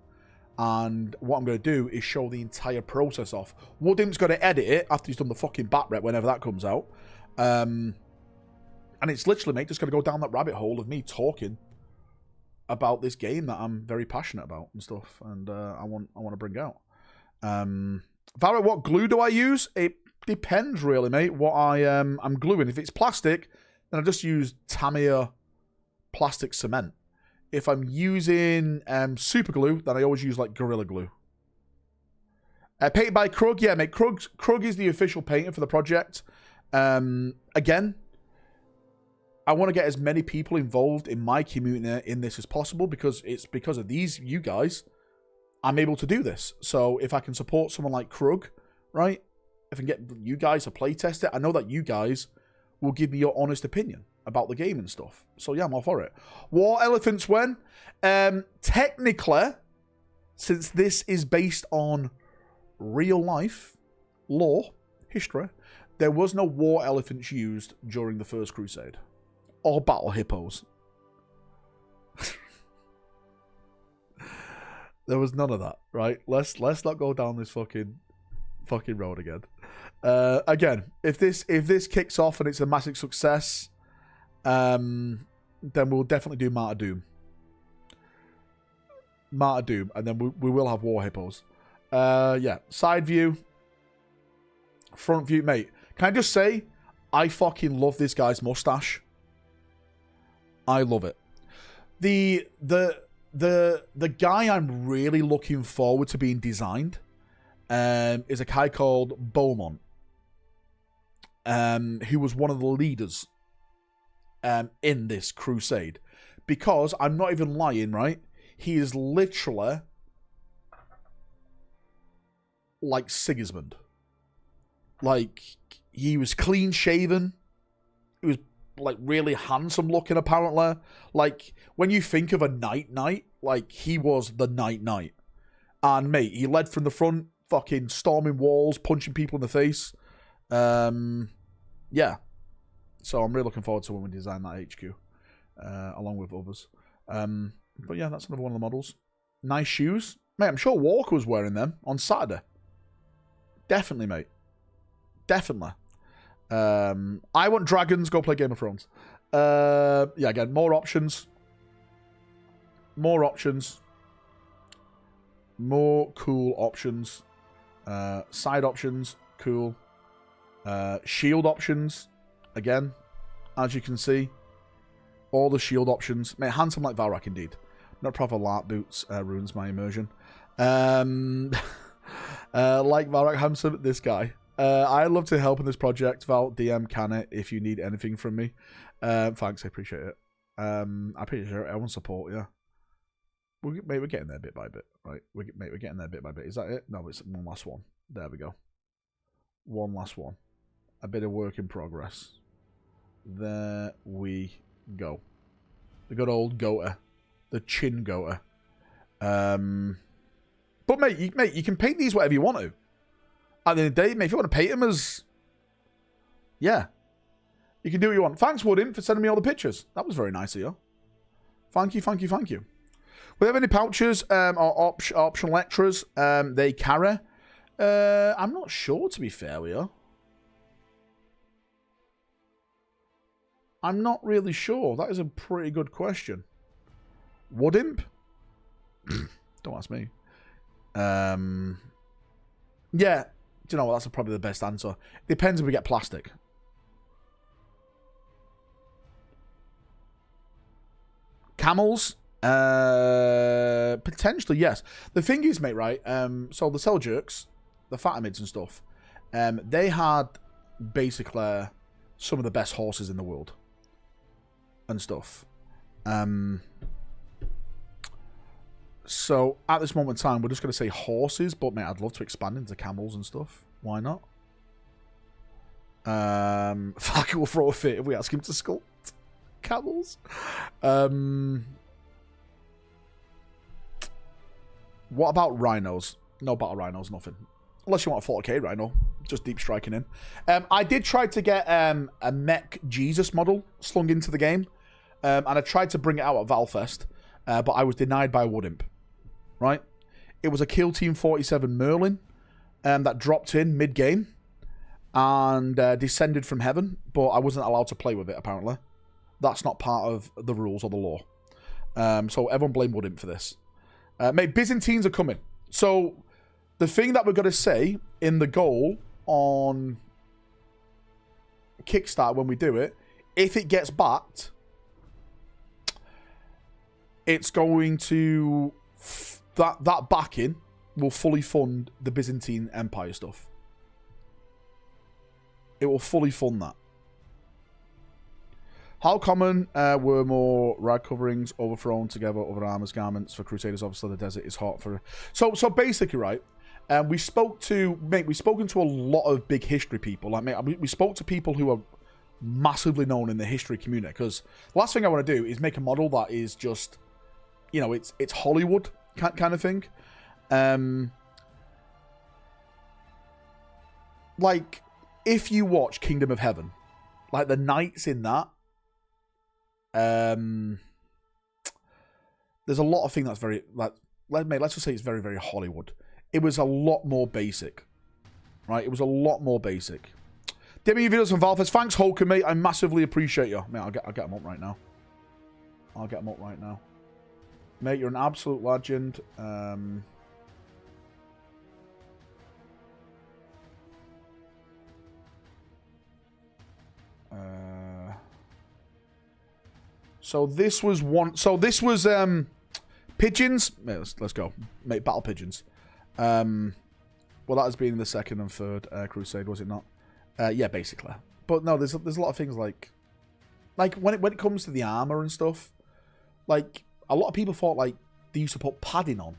And what I'm going to do is show the entire process off. Woodim's going to edit it after he's done the fucking bat rep whenever that comes out. And it's literally, mate, just going to go down that rabbit hole of me talking about this game that I'm very passionate about and stuff, and I want to bring out. Valrak, what glue do I use? It depends, really, mate. What I'm gluing. If it's plastic, then I just use Tamiya plastic cement. If I'm using super glue, then I always use like Gorilla Glue. Painted by Krug, yeah, mate. Krug is the official painter for the project. Again, I want to get as many people involved in my community in this as possible, because it's because of you guys, I'm able to do this. So if I can support someone like Krug, right? If I can get you guys to playtest it, I know that you guys will give me your honest opinion about the game and stuff. So yeah, I'm all for it. War Elephants when? Technically, since this is based on real life, lore, history, there was no war elephants used during the First Crusade. Or battle hippos. There was none of that, right? Let's not go down this fucking road again. Again, if this kicks off and it's a massive success, then we'll definitely do Martyr Doom. Martyr Doom, and then we will have war hippos. Yeah, side view, front view, mate. Can I just say, I fucking love this guy's mustache. I love it. The guy I'm really looking forward to being designed is a guy called Beaumont, who was one of the leaders in this crusade. Because, I'm not even lying, right? He is literally like Sigismund. Like, he was clean shaven. He was like really handsome looking, apparently. Like, when you think of a knight, like, he was the knight. And mate, he led from the front, fucking storming walls, punching people in the face. Yeah. So I'm really looking forward to when we design that HQ, along with others. But yeah, that's another one of the models. Nice shoes, mate. I'm sure Walker was wearing them on Saturday. Definitely, mate. Definitely. I want dragons. Go play Game of Thrones. Yeah, again, more options. More options. More cool options. Side options. Cool. Shield options. Again, as you can see, all the shield options. Mate, handsome like Valrak indeed. Not proper LARP boots ruins my immersion. Like Valrak handsome, this guy. I'd love to help in this project. Val, DM can it if you need anything from me. Thanks, I appreciate it. I appreciate everyone's support, yeah. We're getting there bit by bit, right? We're getting there bit by bit. Is that it? No, it's one last one. There we go. One last one. A bit of work in progress. There we go. The good old goater. The chin goater. But mate, you can paint these whatever you want to. At the end of the day, mate, if you want to paint them as Yeah. You can do what you want. Thanks, Woodin, for sending me all the pictures. That was very nice of you. Thank you, thank you, thank you. Will they have any pouches or optional extras they carry? I'm not sure, to be fair with you. I'm not really sure. That is a pretty good question. Woodimp? Don't ask me. Yeah. Do you know what? That's probably the best answer. Depends if we get plastic. Camels? Potentially, yes. The thing is, mate, right? So the Seljuks, the Fatimids and stuff, they had basically some of the best horses in the world and stuff. So at this moment in time, we're just going to say horses, but mate, I'd love to expand into camels and stuff. Why not? Fuck, we'll throw a fit if we ask him to sculpt camels. What about rhinos? No battle rhinos, nothing. Unless you want a 40k rhino, just deep striking in. I did try to get a mech Jesus model slung into the game, and I tried to bring it out at Valfest, but I was denied by Woodimp. Right? It was a Kill Team 47 Merlin that dropped in mid-game and descended from heaven, but I wasn't allowed to play with it, apparently. That's not part of the rules or the law. So everyone blame Woodimp for this. Mate, Byzantines are coming. So the thing that we're going to say in the goal on Kickstarter when we do it, if it gets backed, it's going to... That backing will fully fund the Byzantine Empire stuff. It will fully fund that. How common were more rag coverings overthrown together over armors garments for Crusaders? Obviously, the desert is hot for... So basically, right, we've spoken to a lot of big history people. Like, mate, we spoke to people who are massively known in the history community, because the last thing I want to do is make a model that is just, you know, it's Hollywood kind of thing. Like, if you watch Kingdom of Heaven, like the knights in that, there's a lot of things that's very, like, let's just say it's very, very Hollywood. It was a lot more basic, right? It was a lot more basic. Demi videos from Valfest. Thanks, Hulk, mate. I massively appreciate you. Mate, I'll get them up right now. I'll get them up right now. Mate, you're an absolute legend. So this was one. So this was pigeons. Mate, let's go. Mate, battle pigeons. Well, that has been the second and third crusade, was it not? Yeah, basically. But no, there's a lot of things like when it comes to the armor and stuff, like a lot of people thought like they used to put padding on,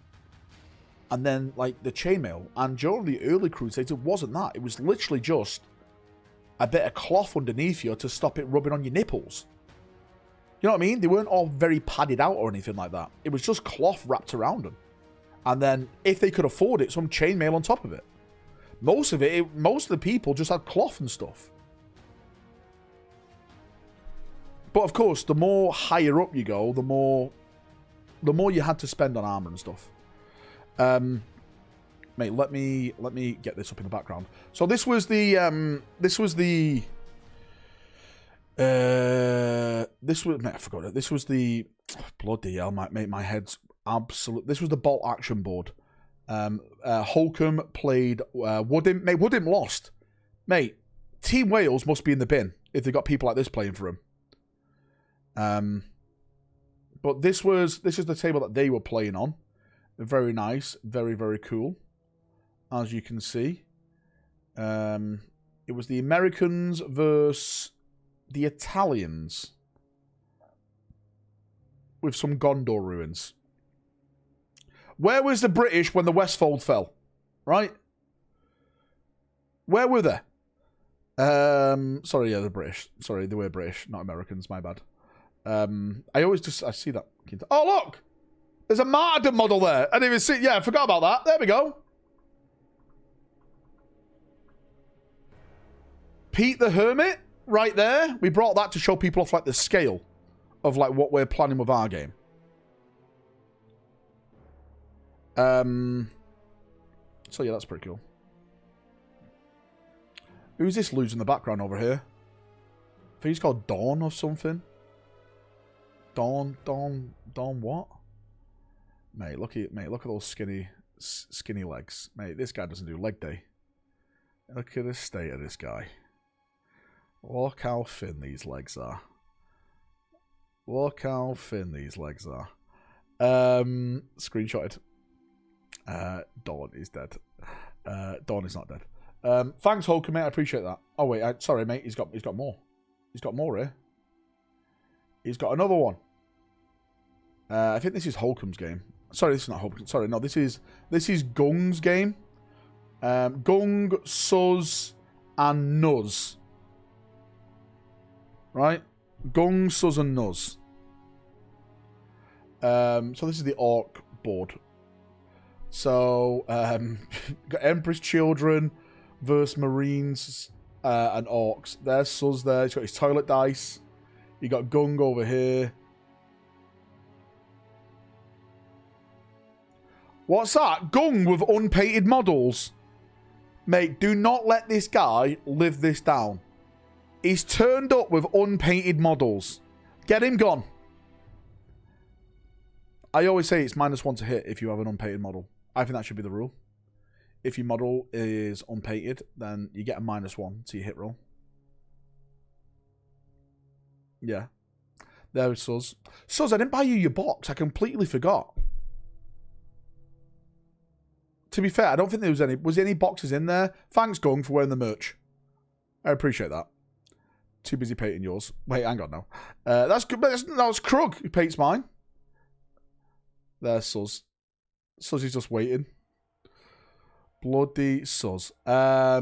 and then like the chainmail. And during the early crusades, it wasn't that. It was literally just a bit of cloth underneath you to stop it rubbing on your nipples. You know what I mean? They weren't all very padded out or anything like that. It was just cloth wrapped around them. And then, if they could afford it, some chainmail on top of it. Most of the people just had cloth and stuff. But of course, the more higher up you go, the more you had to spend on armor and stuff. Mate, let me get this up in the background. So this was the mate, I forgot it. This was the bloody hell, mate, my head's absolute. This was the bolt action board. Holcomb played Woodimp. Mate, Woodimp lost. Mate, Team Wales must be in the bin if they got people like this playing for him. But this is the table that they were playing on. Very nice, very, very cool. As you can see, it was the Americans versus the Italians with some Gondor ruins. Where was the British when the Westfold fell? Right? Where were they? Sorry, yeah, the British. Sorry, they were British, not Americans. My bad. I see that. Oh, look! There's a martyrdom model there. I didn't even see. Yeah, I forgot about that. There we go. Pete the Hermit, right there. We brought that to show people off like the scale of like what we're planning with our game. So yeah, that's pretty cool. Who's this loser in the background over here? I think he's called Dawn or something. Dawn what? Mate, look at those skinny legs. Mate, this guy doesn't do leg day. Look at the state of this guy. Look how thin these legs are. Look how thin these legs are. Screenshotted. Dawn is dead. Dawn is not dead. Thanks, Holker, mate. I appreciate that. Oh wait, sorry, mate. He's got more. He's got more here. He's got another one. I think this is Holcomb's game. Sorry, this is not Holcomb. Sorry, no, this is Gung's game. Gung, Suz, and Nuz. Right? Gung, Suz, and Nuz. So this is the Orc board. So, got Emperor's Children versus Marines and Orcs. There's Suz there. He's got his toilet dice. You got Gung over here. What's that? Gung with unpainted models. Mate, do not let this guy live this down. He's turned up with unpainted models. Get him gone. I always say it's -1 to hit if you have an unpainted model. I think that should be the rule. If your model is unpainted, then you get a -1 to your hit roll. Yeah. There is Suz. Suz, I didn't buy you your box. I completely forgot. To be fair, I don't think there was any... Was there any boxes in there? Thanks, Gung, for wearing the merch. I appreciate that. Too busy painting yours. Wait, hang on now. That's good. That's Krug who paints mine. There's Suz. Suz is just waiting. Bloody Suz. Yeah,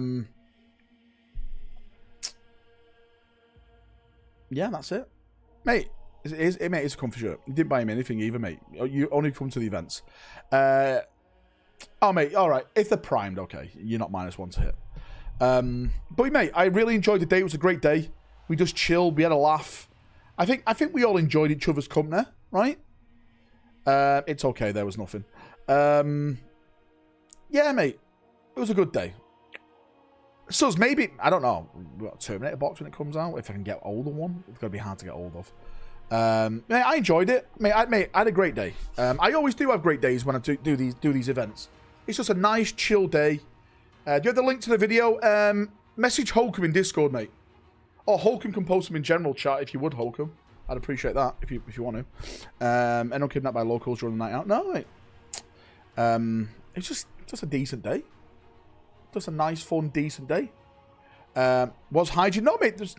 that's it. Mate, it's a comfy shirt. You didn't buy him anything either, mate. You only come to the events. Oh, mate, all right. If they're primed, okay. You're not -1 to hit. But, mate, I really enjoyed the day. It was a great day. We just chilled. We had a laugh. I think we all enjoyed each other's company, right? It's okay. There was nothing. Yeah, mate. It was a good day. So maybe, I don't know, we've got a Terminator box when it comes out. If I can get hold of one, it's going to be hard to get hold of. Mate, I enjoyed it. Mate, I had a great day. I always do have great days when I do these events. It's just a nice, chill day. Do you have the link to the video? Message Holcomb in Discord, mate. Or Holcomb can post them in general chat if you would, Holcomb. I'd appreciate that if you want to. And I'm kidnapped by locals during the night out. No, mate. It's just a decent day. Just a nice, fun, decent day. Was hygiene? No, mate.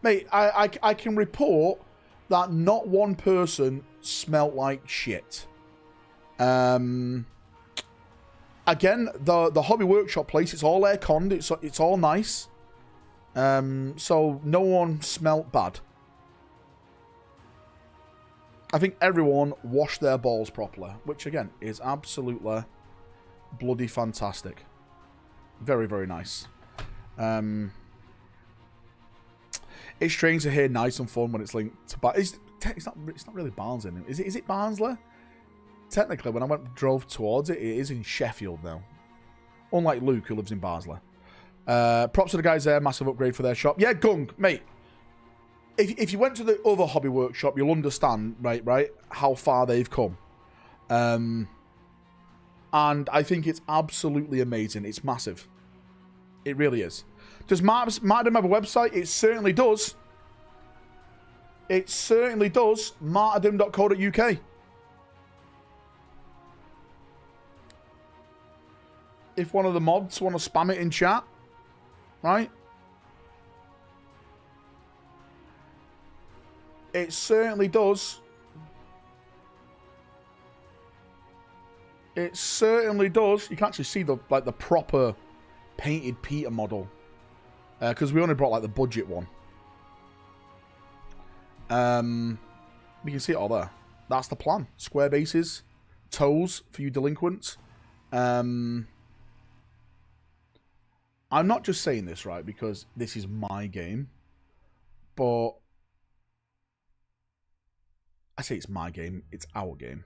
Mate, I can report that not one person smelt like shit. Again, the hobby workshop place, it's all air-conned. It's all nice. So no one smelt bad. I think everyone washed their balls properly, which again is absolutely bloody fantastic. Very, very nice. It's strange to hear nice and fun when it's linked to it's not really Barnsley. Is it Barnsley? Technically, when I drove towards it, it is in Sheffield now. Unlike Luke, who lives in Barnsley. Props to the guys there. Massive upgrade for their shop. Yeah, Gung, mate. If you went to the other hobby workshop, you'll understand, right, how far they've come. And I think it's absolutely amazing. It's massive. It really is. Does Martyrdom have a website? It certainly does. It certainly does. Martyrdom.co.uk. If one of the mods want to spam it in chat, right? It certainly does. It certainly does. You can actually see the proper painted Peter model. Because we only brought like the budget one. You can see it all there. That's the plan. Square bases. Toes for you delinquents. And I'm not just saying this, right, because this is my game, but I say it's my game, it's our game.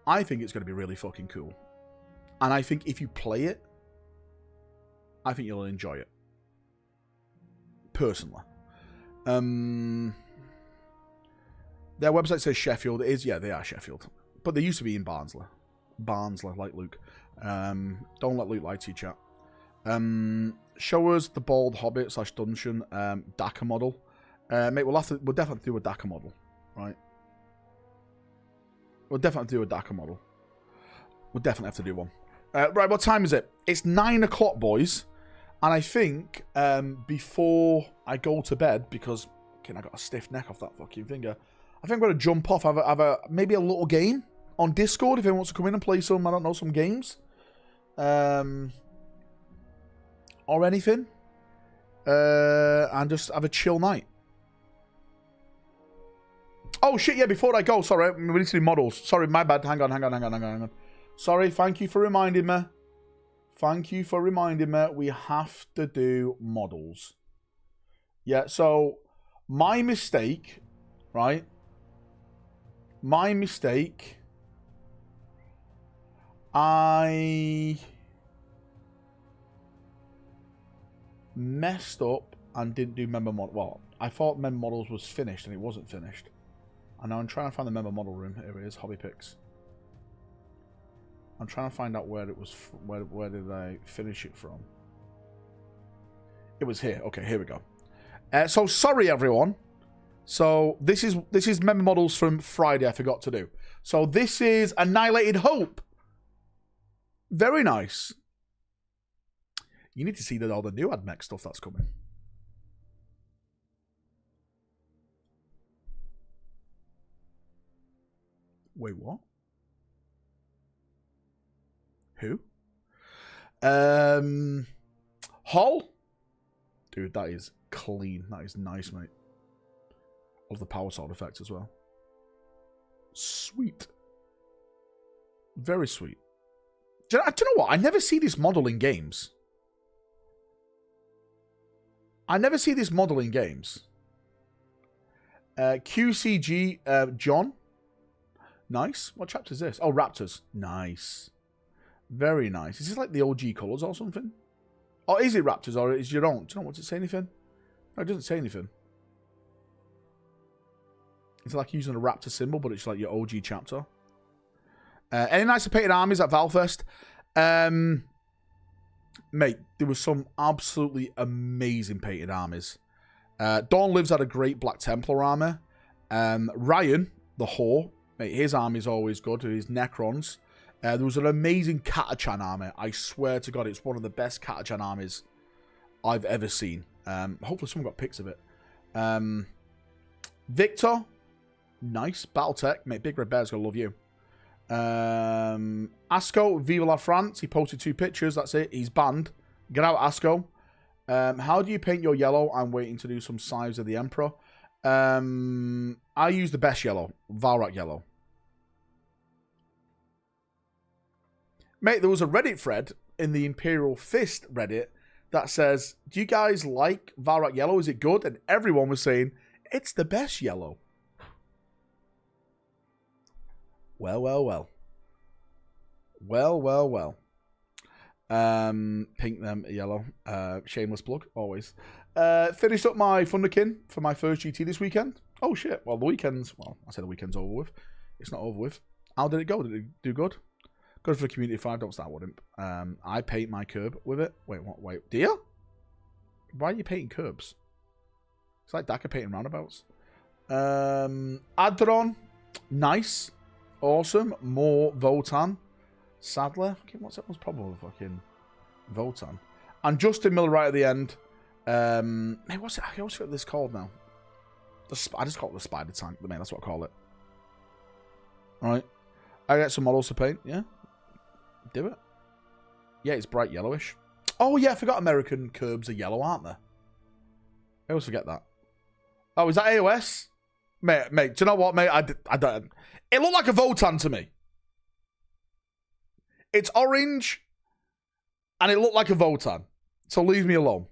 I think it's going to be really fucking cool. And I think if you play it, I think you'll enjoy it. Personally. Their website says Sheffield. It is, yeah, they are Sheffield. But they used to be in Barnsley. Barnsley, like Luke. Don't let Luke lie to you, chat. Show us the bald hobbit / dungeon DACA model. Mate, we'll definitely do a DACA model, right? We'll definitely do a DACA model. We'll definitely have to do one. Right, what time is it? It's 9 o'clock, boys. And I think before I go to bed, because I got a stiff neck off that fucking finger, I think I'm going to jump off, have maybe a little game on Discord if anyone wants to come in and play some, I don't know, some games. Or anything. And just have a chill night. Oh, shit, yeah, before I go, sorry, we need to do models. Sorry, my bad. Hang on. Sorry, thank you for reminding me. We have to do models. Yeah, so my mistake, right? I messed up and didn't do member model. Well, I thought member models was finished and it wasn't finished. And now I'm trying to find the member model room. Here it is, hobby picks. I'm trying to find out where it was. Where did I finish it from? It was here. Okay, here we go. So sorry, everyone. So this is member models from Friday. I forgot to do. So this is Annihilated Hope. Very nice. You need to see all the new AdMech stuff that's coming. Wait, what? Who? Hull? Dude, that is clean. That is nice, mate. Love the power sword effect as well. Sweet. Very sweet. Do you know what? I never see this model in games. QCG, John. Nice. What chapter is this? Oh, Raptors. Nice. Very nice. Is this like the OG colours or something? Or is it Raptors or is your own? Do you know what? Does it say anything? No, it doesn't say anything. It's like using a Raptor symbol, but it's like your OG chapter. Any nicer painted armies at Valfest? Mate, there was some absolutely amazing painted armies. Dawn Lives had a great Black Templar army. Ryan, the whore, mate, his army is always good. His Necrons. There was an amazing Katachan army. I swear to God, it's one of the best Katachan armies I've ever seen. Hopefully someone got pics of it. Victor, nice. Battletech, mate, Big Red Bear's gonna love you. Asco, Viva la France. He posted 2 pictures. That's it. He's banned. Get out, Asco. How do you paint your yellow? I'm waiting to do some Sives of the Emperor. I use the best yellow, Valrak yellow. Mate, there was a Reddit thread in the Imperial Fist Reddit that says, do you guys like Valrak yellow? Is it good? And everyone was saying, it's the best yellow. Well. Pink them yellow. Shameless plug, always. Finished up my Thunderkin for my first GT this weekend. Oh shit. Well, the weekend's, well, I said the weekend's over with. It's not over with. How did it go? Did it do good? Good for the community 5, don't start with him. I paint my curb with it. Wait, what? Wait, do you? Why are you painting curbs? It's like DACA painting roundabouts. Adron, nice. Awesome. More Votan. Sadler. Okay, what's that? What's problem with fucking Votan? And Justin Miller right at the end. Hey, what's it? I always forget what this called now. I just call it the spider tank. Man, that's what I call it. Alright. I get some models to paint. Yeah. Do it. Yeah, it's bright yellowish. Oh, yeah, I forgot American curbs are yellow, aren't they? I always forget that. Oh, is that AOS? Mate, do you know what, mate? I don't. It looked like a Votan to me. It's orange And it looked like a Votan. So leave me alone.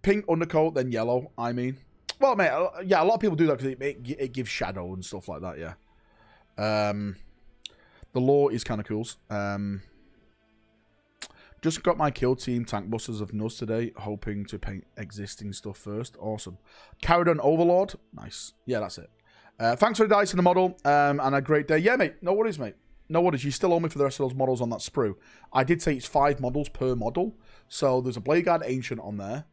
Pink undercoat, then yellow, I mean. Well, mate, yeah, a lot of people do that because it gives shadow and stuff like that, yeah. The lore is kind of cool. Just got my kill team tank busters of Nuz today, hoping to paint existing stuff first. Awesome. Carried on Overlord. Nice. Yeah, that's it. Thanks for the dice and the model, and a great day. Yeah, mate. No worries, mate. No worries. You still owe me for the rest of those models on that sprue. I did say it's 5 models per model. So there's a Blade Guard Ancient on there.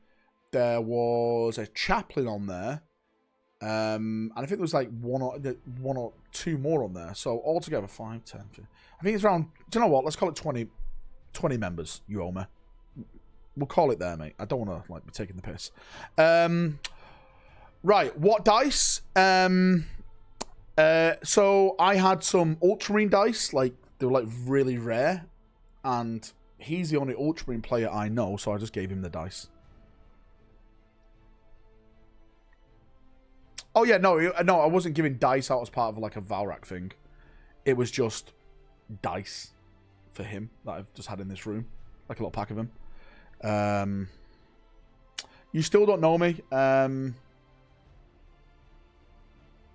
There was a Chaplain on there. And I think there was like one or two more on there. So altogether, 5, 10, 15. I think it's around, do you know what? Let's call it 20 members you owe me. We'll call it there, mate. I don't want to like be taking the piss. Right, what dice? So I had some Ultramarine dice, like they were like really rare, and he's the only Ultramarine player I know, so I just gave him the dice. Oh yeah, no, I wasn't giving dice out as part of like a Valrak thing. It was just dice for him that I've just had in this room, like a little pack of them. You still don't know me.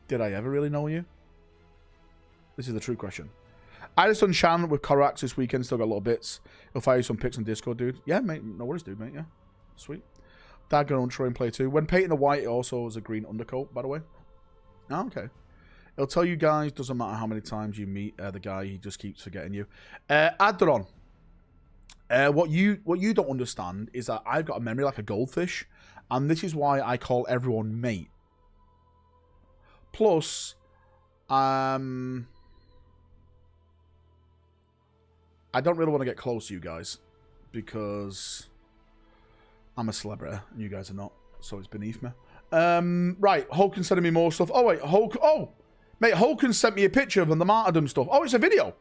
Did I ever really know you? This is the true question. I just done Shan with Corax this weekend. Still got little bits. I'll fire you some pics on Discord, dude. Yeah, mate. No worries, dude, mate. Yeah. Sweet. Dad got on train play too. When painting the white, it also was a green undercoat, by the way. Oh, okay. It'll tell you guys, doesn't matter how many times you meet the guy, he just keeps forgetting you. Adderon. What you don't understand is that I've got a memory like a goldfish, and this is why I call everyone mate. Plus, I don't really want to get close to you guys because I'm a celebrity and you guys are not, so it's beneath me. Right, Hulk sending me more stuff. Oh wait, Hulk. Oh, mate, Hulk sent me a picture of the martyrdom stuff. Oh, it's a video.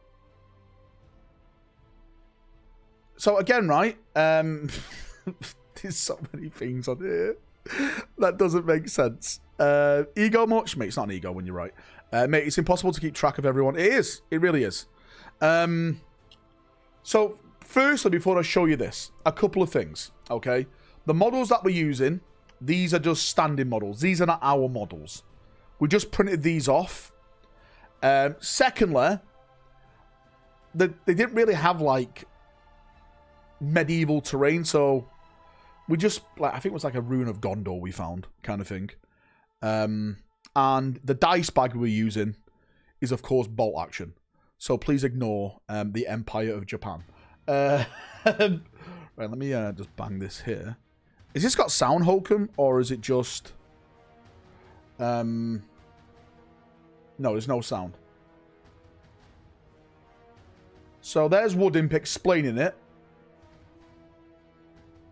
So again, right? There's so many things on here that doesn't make sense. Ego much? Mate, it's not an ego when you're right. Mate, it's impossible to keep track of everyone. It is. It really is. So, firstly, before I show you this, a couple of things, okay? The models that we're using, these are just standing models. These are not our models. We just printed these off. Secondly, they didn't really have, like, medieval terrain, so we just, like, I think it was like a Rune of Gondor we found, kind of thing. And the dice bag we're using is, of course, bolt action. So please ignore the Empire of Japan. Right, let me just bang this here. Is this got sound, Holcomb, or is it just... No, there's no sound. So there's Woodimp explaining it.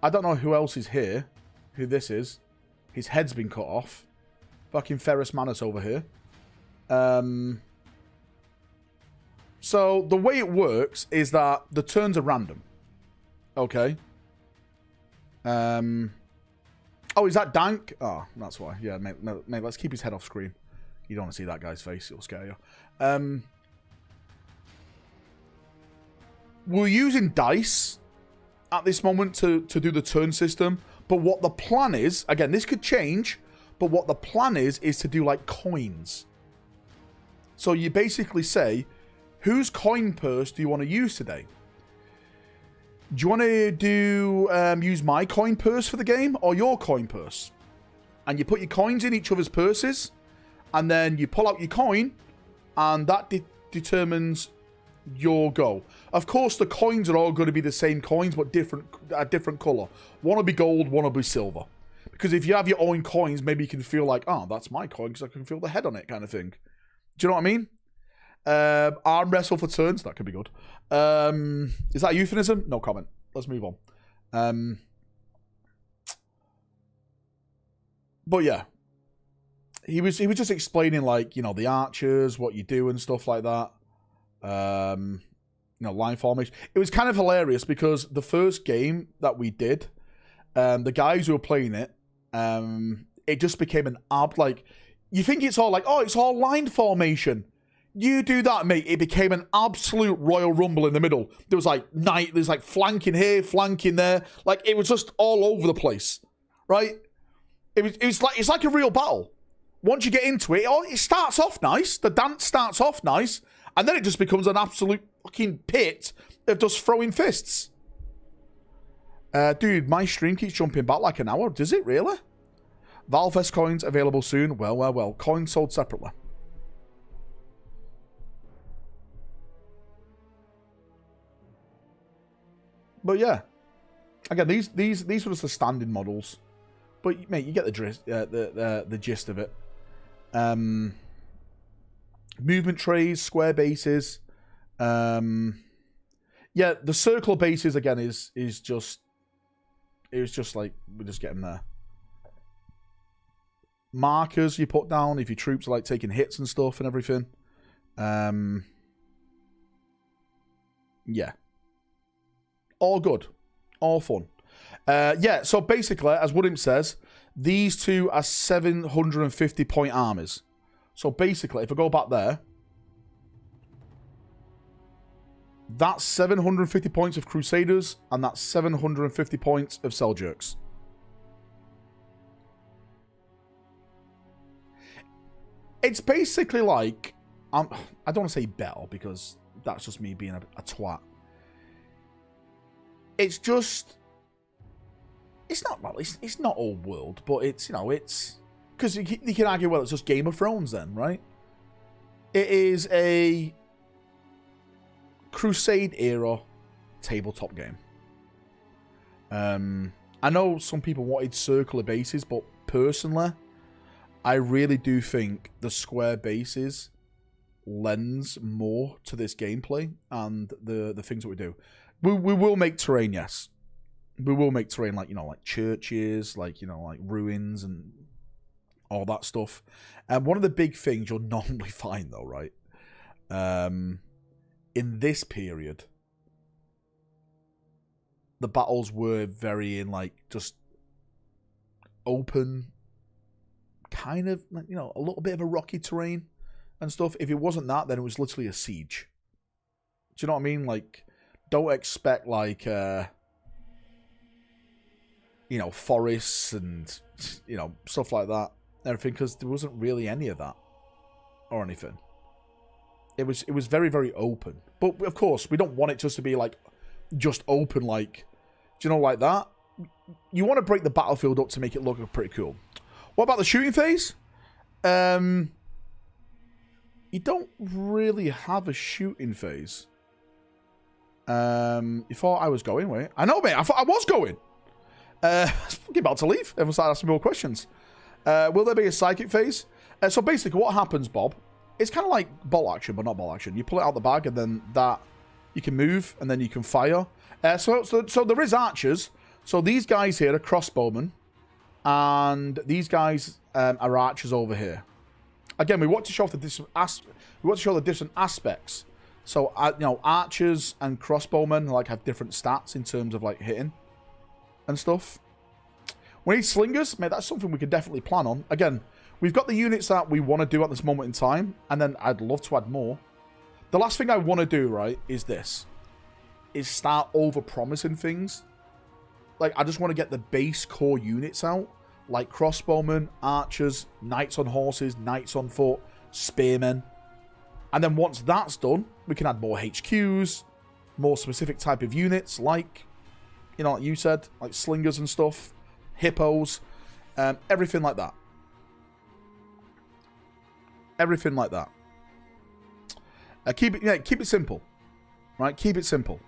I don't know who else is here. Who this is. His head's been cut off. Fucking Ferris Manus over here. So the way it works is that the turns are random. Okay. Oh, is that Dank? Oh, that's why. Yeah, mate, let's keep his head off screen. You don't want to see that guy's face. It'll scare you. We're using dice at this moment to do the turn system. But what the plan is, again, this could change, but what the plan is to do like coins. So you basically say, whose coin purse do you want to use today? Do you want to use my coin purse for the game or your coin purse? And you put your coins in each other's purses, and then you pull out your coin, and that determines your go. Of course, the coins are all going to be the same coins, but different color. One will be gold, one will be silver. Because if you have your own coins, maybe you can feel like, oh, that's my coin because I can feel the head on it, kind of thing. Do you know what I mean? Arm wrestle for turns, that could be good. Is that a euphemism? No comment. Let's move on. But yeah, he was just explaining, like, you know, the archers, what you do and stuff like that. You know, line formation. It was kind of hilarious because the first game that we did, the guys who were playing it, it just became an like, you think it's all like, oh, it's all line formation. You do that, mate, it became an absolute Royal Rumble in the middle. There was like there's like flanking here, flanking there. Like, it was just all over the place, right? It's like a real battle. Once you get into it, it starts off nice. The dance starts off nice, and then it just becomes an absolute fucking pit of just throwing fists. Dude, my stream keeps jumping back like an hour. Does it really? Valfest coins available soon. Well. Coins sold separately. But yeah, again, these were just the standing models. But mate, you get the gist of it. Movement trays, square bases. Yeah, the circle bases again is just like we just get them there. Markers you put down if your troops are like taking hits and stuff and everything. Yeah. All good. All fun. Yeah, so basically, as Woodham says, these two are 750 point armies. So basically, if I go back there, that's 750 points of Crusaders, and that's 750 points of Seljuks. It's basically like, I don't want to say better, because that's just me being a twat. It's just, it's not old world, but it's, you know, it's, because you can argue, well, it's just Game of Thrones then, right? It is a Crusade era tabletop game. I know some people wanted circular bases, but personally, I really do think the square bases lends more to this gameplay and the things that we do. We will make terrain, yes. We will make terrain like, you know, like churches, like, you know, like ruins and all that stuff. And one of the big things you'll normally find, though, right? In this period, the battles were very in, like, just open, kind of, you know, a little bit of a rocky terrain and stuff. If it wasn't that, then it was literally a siege. Do you know what I mean? Like, don't expect, like, you know, forests and, you know, stuff like that. Everything, because there wasn't really any of that or anything. It was very, very open. But, of course, we don't want it just to be, like, just open, like, do you know, like that? You want to break the battlefield up to make it look pretty cool. What about the shooting phase? You don't really have a shooting phase. You thought I was going, wait. I know, mate. I thought I was going. I was fucking about to leave. Everyone started asking more questions. Will there be a psychic phase? So basically what happens, Bob, it's kind of like bolt action, but not bolt action. You pull it out the bag, and then that you can move, and then you can fire. So there is archers. So these guys here are crossbowmen, and these guys are archers over here. Again, we want to show the different aspects. So you know, archers and crossbowmen like have different stats in terms of like hitting and stuff. We need slingers, mate. That's something we could definitely plan on. Again, we've got the units that we want to do at this moment in time, and then I'd love to add more. The last thing I want to do, right, is this. Is start over-promising things. Like, I just want to get the base core units out. Like crossbowmen, archers, knights on horses, knights on foot, spearmen. And then once that's done, we can add more HQs, more specific type of units, like, you know, like you said, like slingers and stuff, hippos, everything like that. Everything like that. Keep it simple, right? Keep it simple.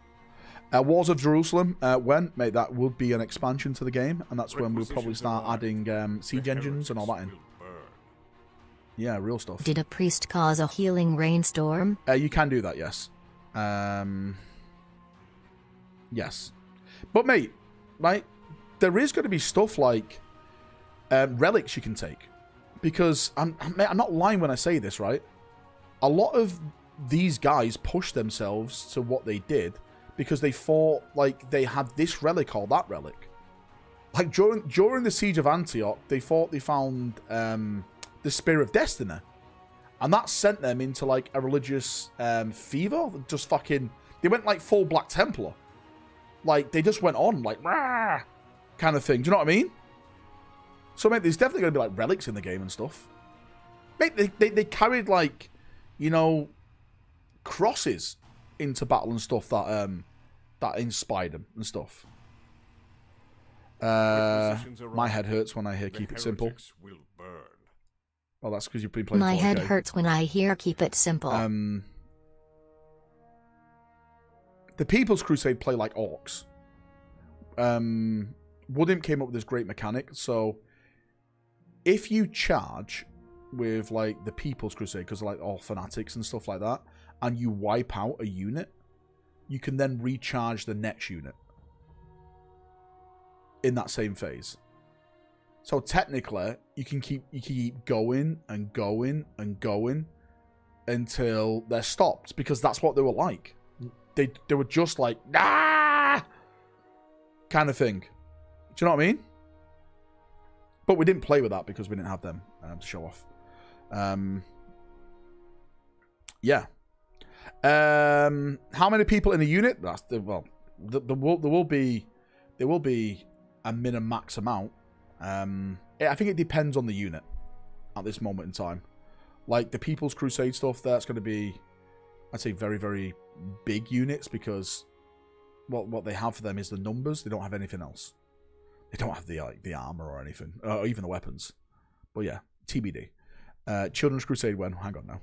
Wars of Jerusalem, when? Mate, that would be an expansion to the game, and that's when we'll probably start adding siege engines and all that in. Yeah, real stuff. Did a priest cause a healing rainstorm? You can do that, yes. Yes. But, mate, right, there is going to be stuff like relics you can take. Because, mate, I'm not lying when I say this, right? A lot of these guys pushed themselves to what they did because they thought, like, they had this relic or that relic. Like, during the Siege of Antioch, they thought they found the Spear of Destiny. And that sent them into, like, a religious fever. Just fucking... They went, like, full Black Templar. Like, they just went on, like, rah, kind of thing. Do you know what I mean? So, mate, there's definitely going to be, like, relics in the game and stuff. Mate, they carried, like, you know, crosses into battle and stuff that inspired them and stuff. My head hurts when I hear keep it simple. Well, that's because you've been playing 4K. My head hurts when I hear keep it simple. The People's Crusade play like orcs. Woodimp came up with this great mechanic. So, if you charge with, like, the People's Crusade, because they're, like, all fanatics and stuff like that, and you wipe out a unit, you can then recharge the next unit in that same phase. So technically, you can keep going and going and going until they're stopped, because that's what they were like. They were just like, ah, kind of thing. Do you know what I mean? But we didn't play with that because we didn't have them to show off. Yeah. How many people in a unit? There will be a min max amount. I think it depends on the unit at this moment in time. Like the People's Crusade stuff, that's going to be, I'd say, very, very big units, because what they have for them is the numbers. They don't have anything else. They don't have the armor or anything, or even the weapons. But yeah, TBD. Children's Crusade when? Hang on now.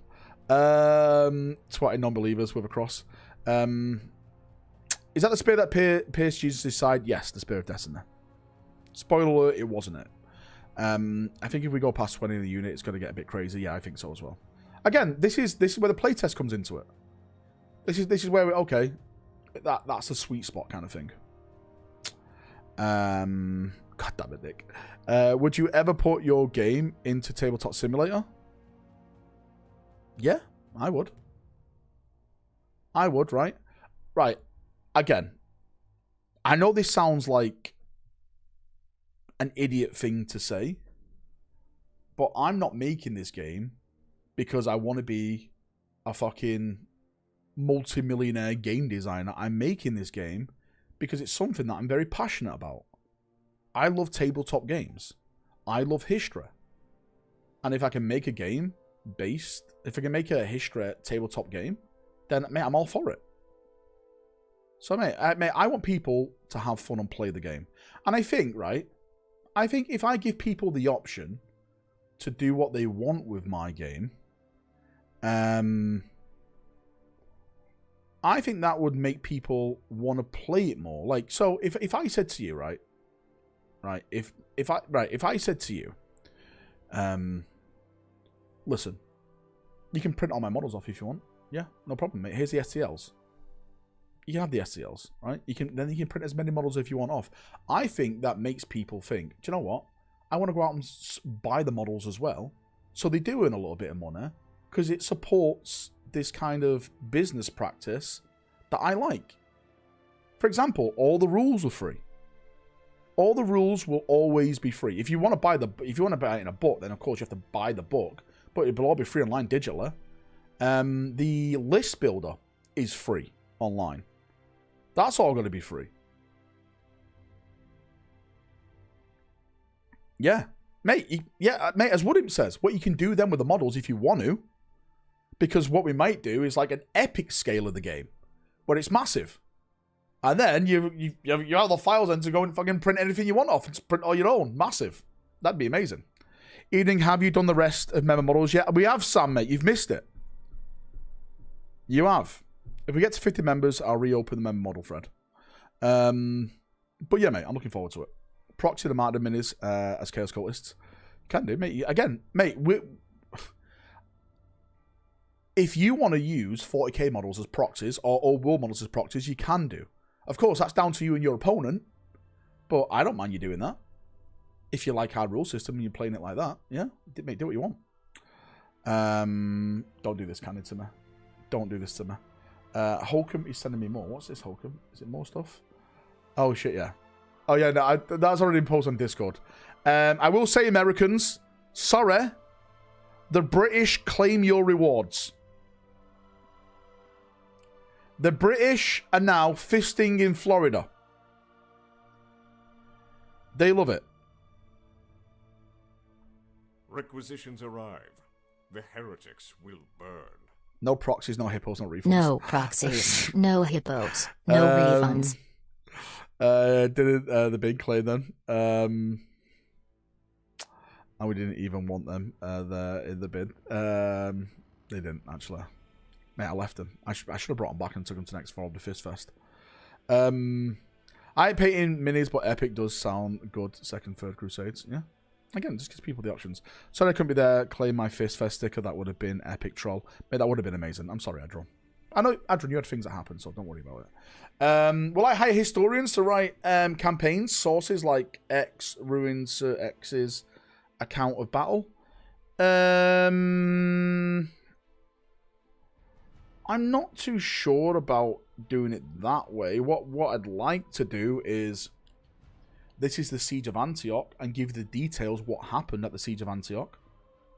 Twatting non-believers with a cross. Is that the spear that pierced Jesus' side? Yes, the Spear of Destiny. Spoiler alert, it wasn't it. I think if we go past 20 in the unit, it's going to get a bit crazy. Yeah, I think so as well. Again, this is where the playtest comes into it. This is where we, okay, that's a sweet spot kind of thing. God damn it, Nick. Would you ever put your game into Tabletop Simulator? Yeah, I would. I would, right? Right. Again, I know this sounds like an idiot thing to say, but I'm not making this game because I want to be a fucking multi-millionaire game designer. I'm making this game because it's something that I'm very passionate about. I love tabletop games. I love history. And if I can make a game if I can make a history tabletop game, then, mate, I'm all for it. So, mate, I want people to have fun and play the game. And I think, right, if I give people the option to do what they want with my game, I think that would make people want to play it more. Like, so if I said to you, right, if I said to you, listen, you can print all my models off if you want. Yeah, no problem, mate. Here's the STLs. You can have the STLs, right? You can print as many models if you want off. I think that makes people think, do you know what? I want to go out and buy the models as well. So they do earn a little bit of money because it supports this kind of business practice that I like. For example, all the rules are free. All the rules will always be free. If you want to buy it in a book, then of course you have to buy the book, but it will all be free online digitally. The list builder is free online. That's all going to be free. Yeah. Mate, mate, as Woodimp says, what you can do then with the models if you want to, because what we might do is like an epic scale of the game, where it's massive. And then you have the files then to go and fucking print anything you want off and print all your own. Massive. That'd be amazing. Evening, have you done the rest of member models yet? We have, Sam, mate. You've missed it. You have. If we get to 50 members, I'll reopen the member model thread. But yeah, mate, I'm looking forward to it. Proxy the Martyr Minis as Chaos Cultists. Can do, mate. Again, mate, if you want to use 40k models as proxies or world models as proxies, you can do. Of course, that's down to you and your opponent, but I don't mind you doing that. If you like our rule system and you're playing it like that, yeah, mate, do what you want. Don't do this, Candy, to me. Don't do this to me. Holcomb is sending me more. What's this, Holcomb? Is it more stuff? Oh, shit, yeah. Oh, yeah, no, that's already imposed on Discord. I will say, Americans, sorry, The British claim your rewards. The British are now fisting in Florida. They love it. Requisitions arrive. The heretics will burn. No proxies, no hippos, no refunds. No proxies, no hippos, no refunds. Did the big claim then. And we didn't even want them there in the bid. They didn't, actually. Mate, I left them. I should have brought them back and took them to next fall of the Fist Fest. I ain't painting minis, but Epic does sound good. Second, third Crusades. Yeah. Again, just gives people the options. Sorry I couldn't be there. Claim my Fist Fest sticker. That would have been epic troll. Mate, that would have been amazing. I'm sorry, Adron. I know, Adron, you had things that happened, so don't worry about it. Will I hire historians to write campaigns, sources like X ruins Sir X's account of battle? I'm not too sure about doing it that way. What I'd like to do is, this is the Siege of Antioch, and give the details what happened at the Siege of Antioch.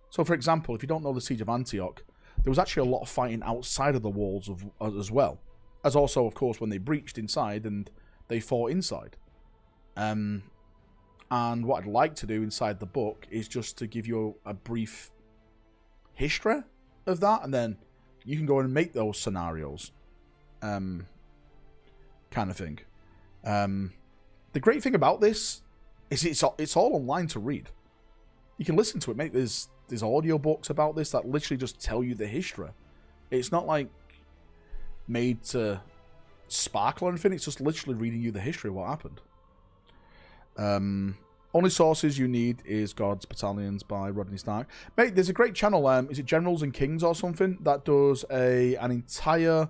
So, for example, if you don't know the Siege of Antioch, there was actually a lot of fighting outside of the walls as well. As also, of course, when they breached inside and they fought inside. And what I'd like to do inside the book is just to give you a brief history of that, and then you can go and make those scenarios. Kind of thing. The great thing about this is it's all online to read. You can listen to it, mate. There's audiobooks about this that literally just tell you the history. It's not like made to sparkle or anything. It's just literally reading you the history of what happened. Only sources you need is God's Battalions by Rodney Stark. Mate, there's a great channel. Is it Generals and Kings or something? That does an entire,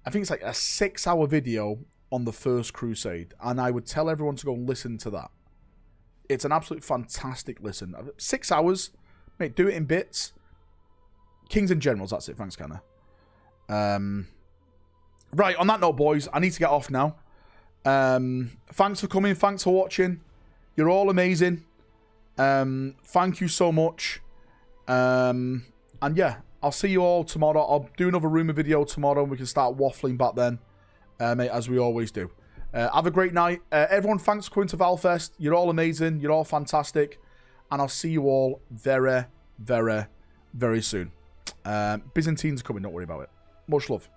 I think it's like a 6-hour video on the First Crusade, and I would tell everyone to go and listen to that. It's an absolute fantastic listen. 6 hours, mate. Do it in bits. Kings and Generals. That's it. Thanks, Kenna. Right. On that note, boys, I need to get off now. Thanks for coming. Thanks for watching. You're all amazing. Thank you so much. And yeah, I'll see you all tomorrow. I'll do another rumor video tomorrow, and we can start waffling back then. Mate, as we always do. Have a great night. Everyone, thanks for coming to Valfest. You're all amazing. You're all fantastic. And I'll see you all very, very, very soon. Byzantines are coming. Don't worry about it. Much love.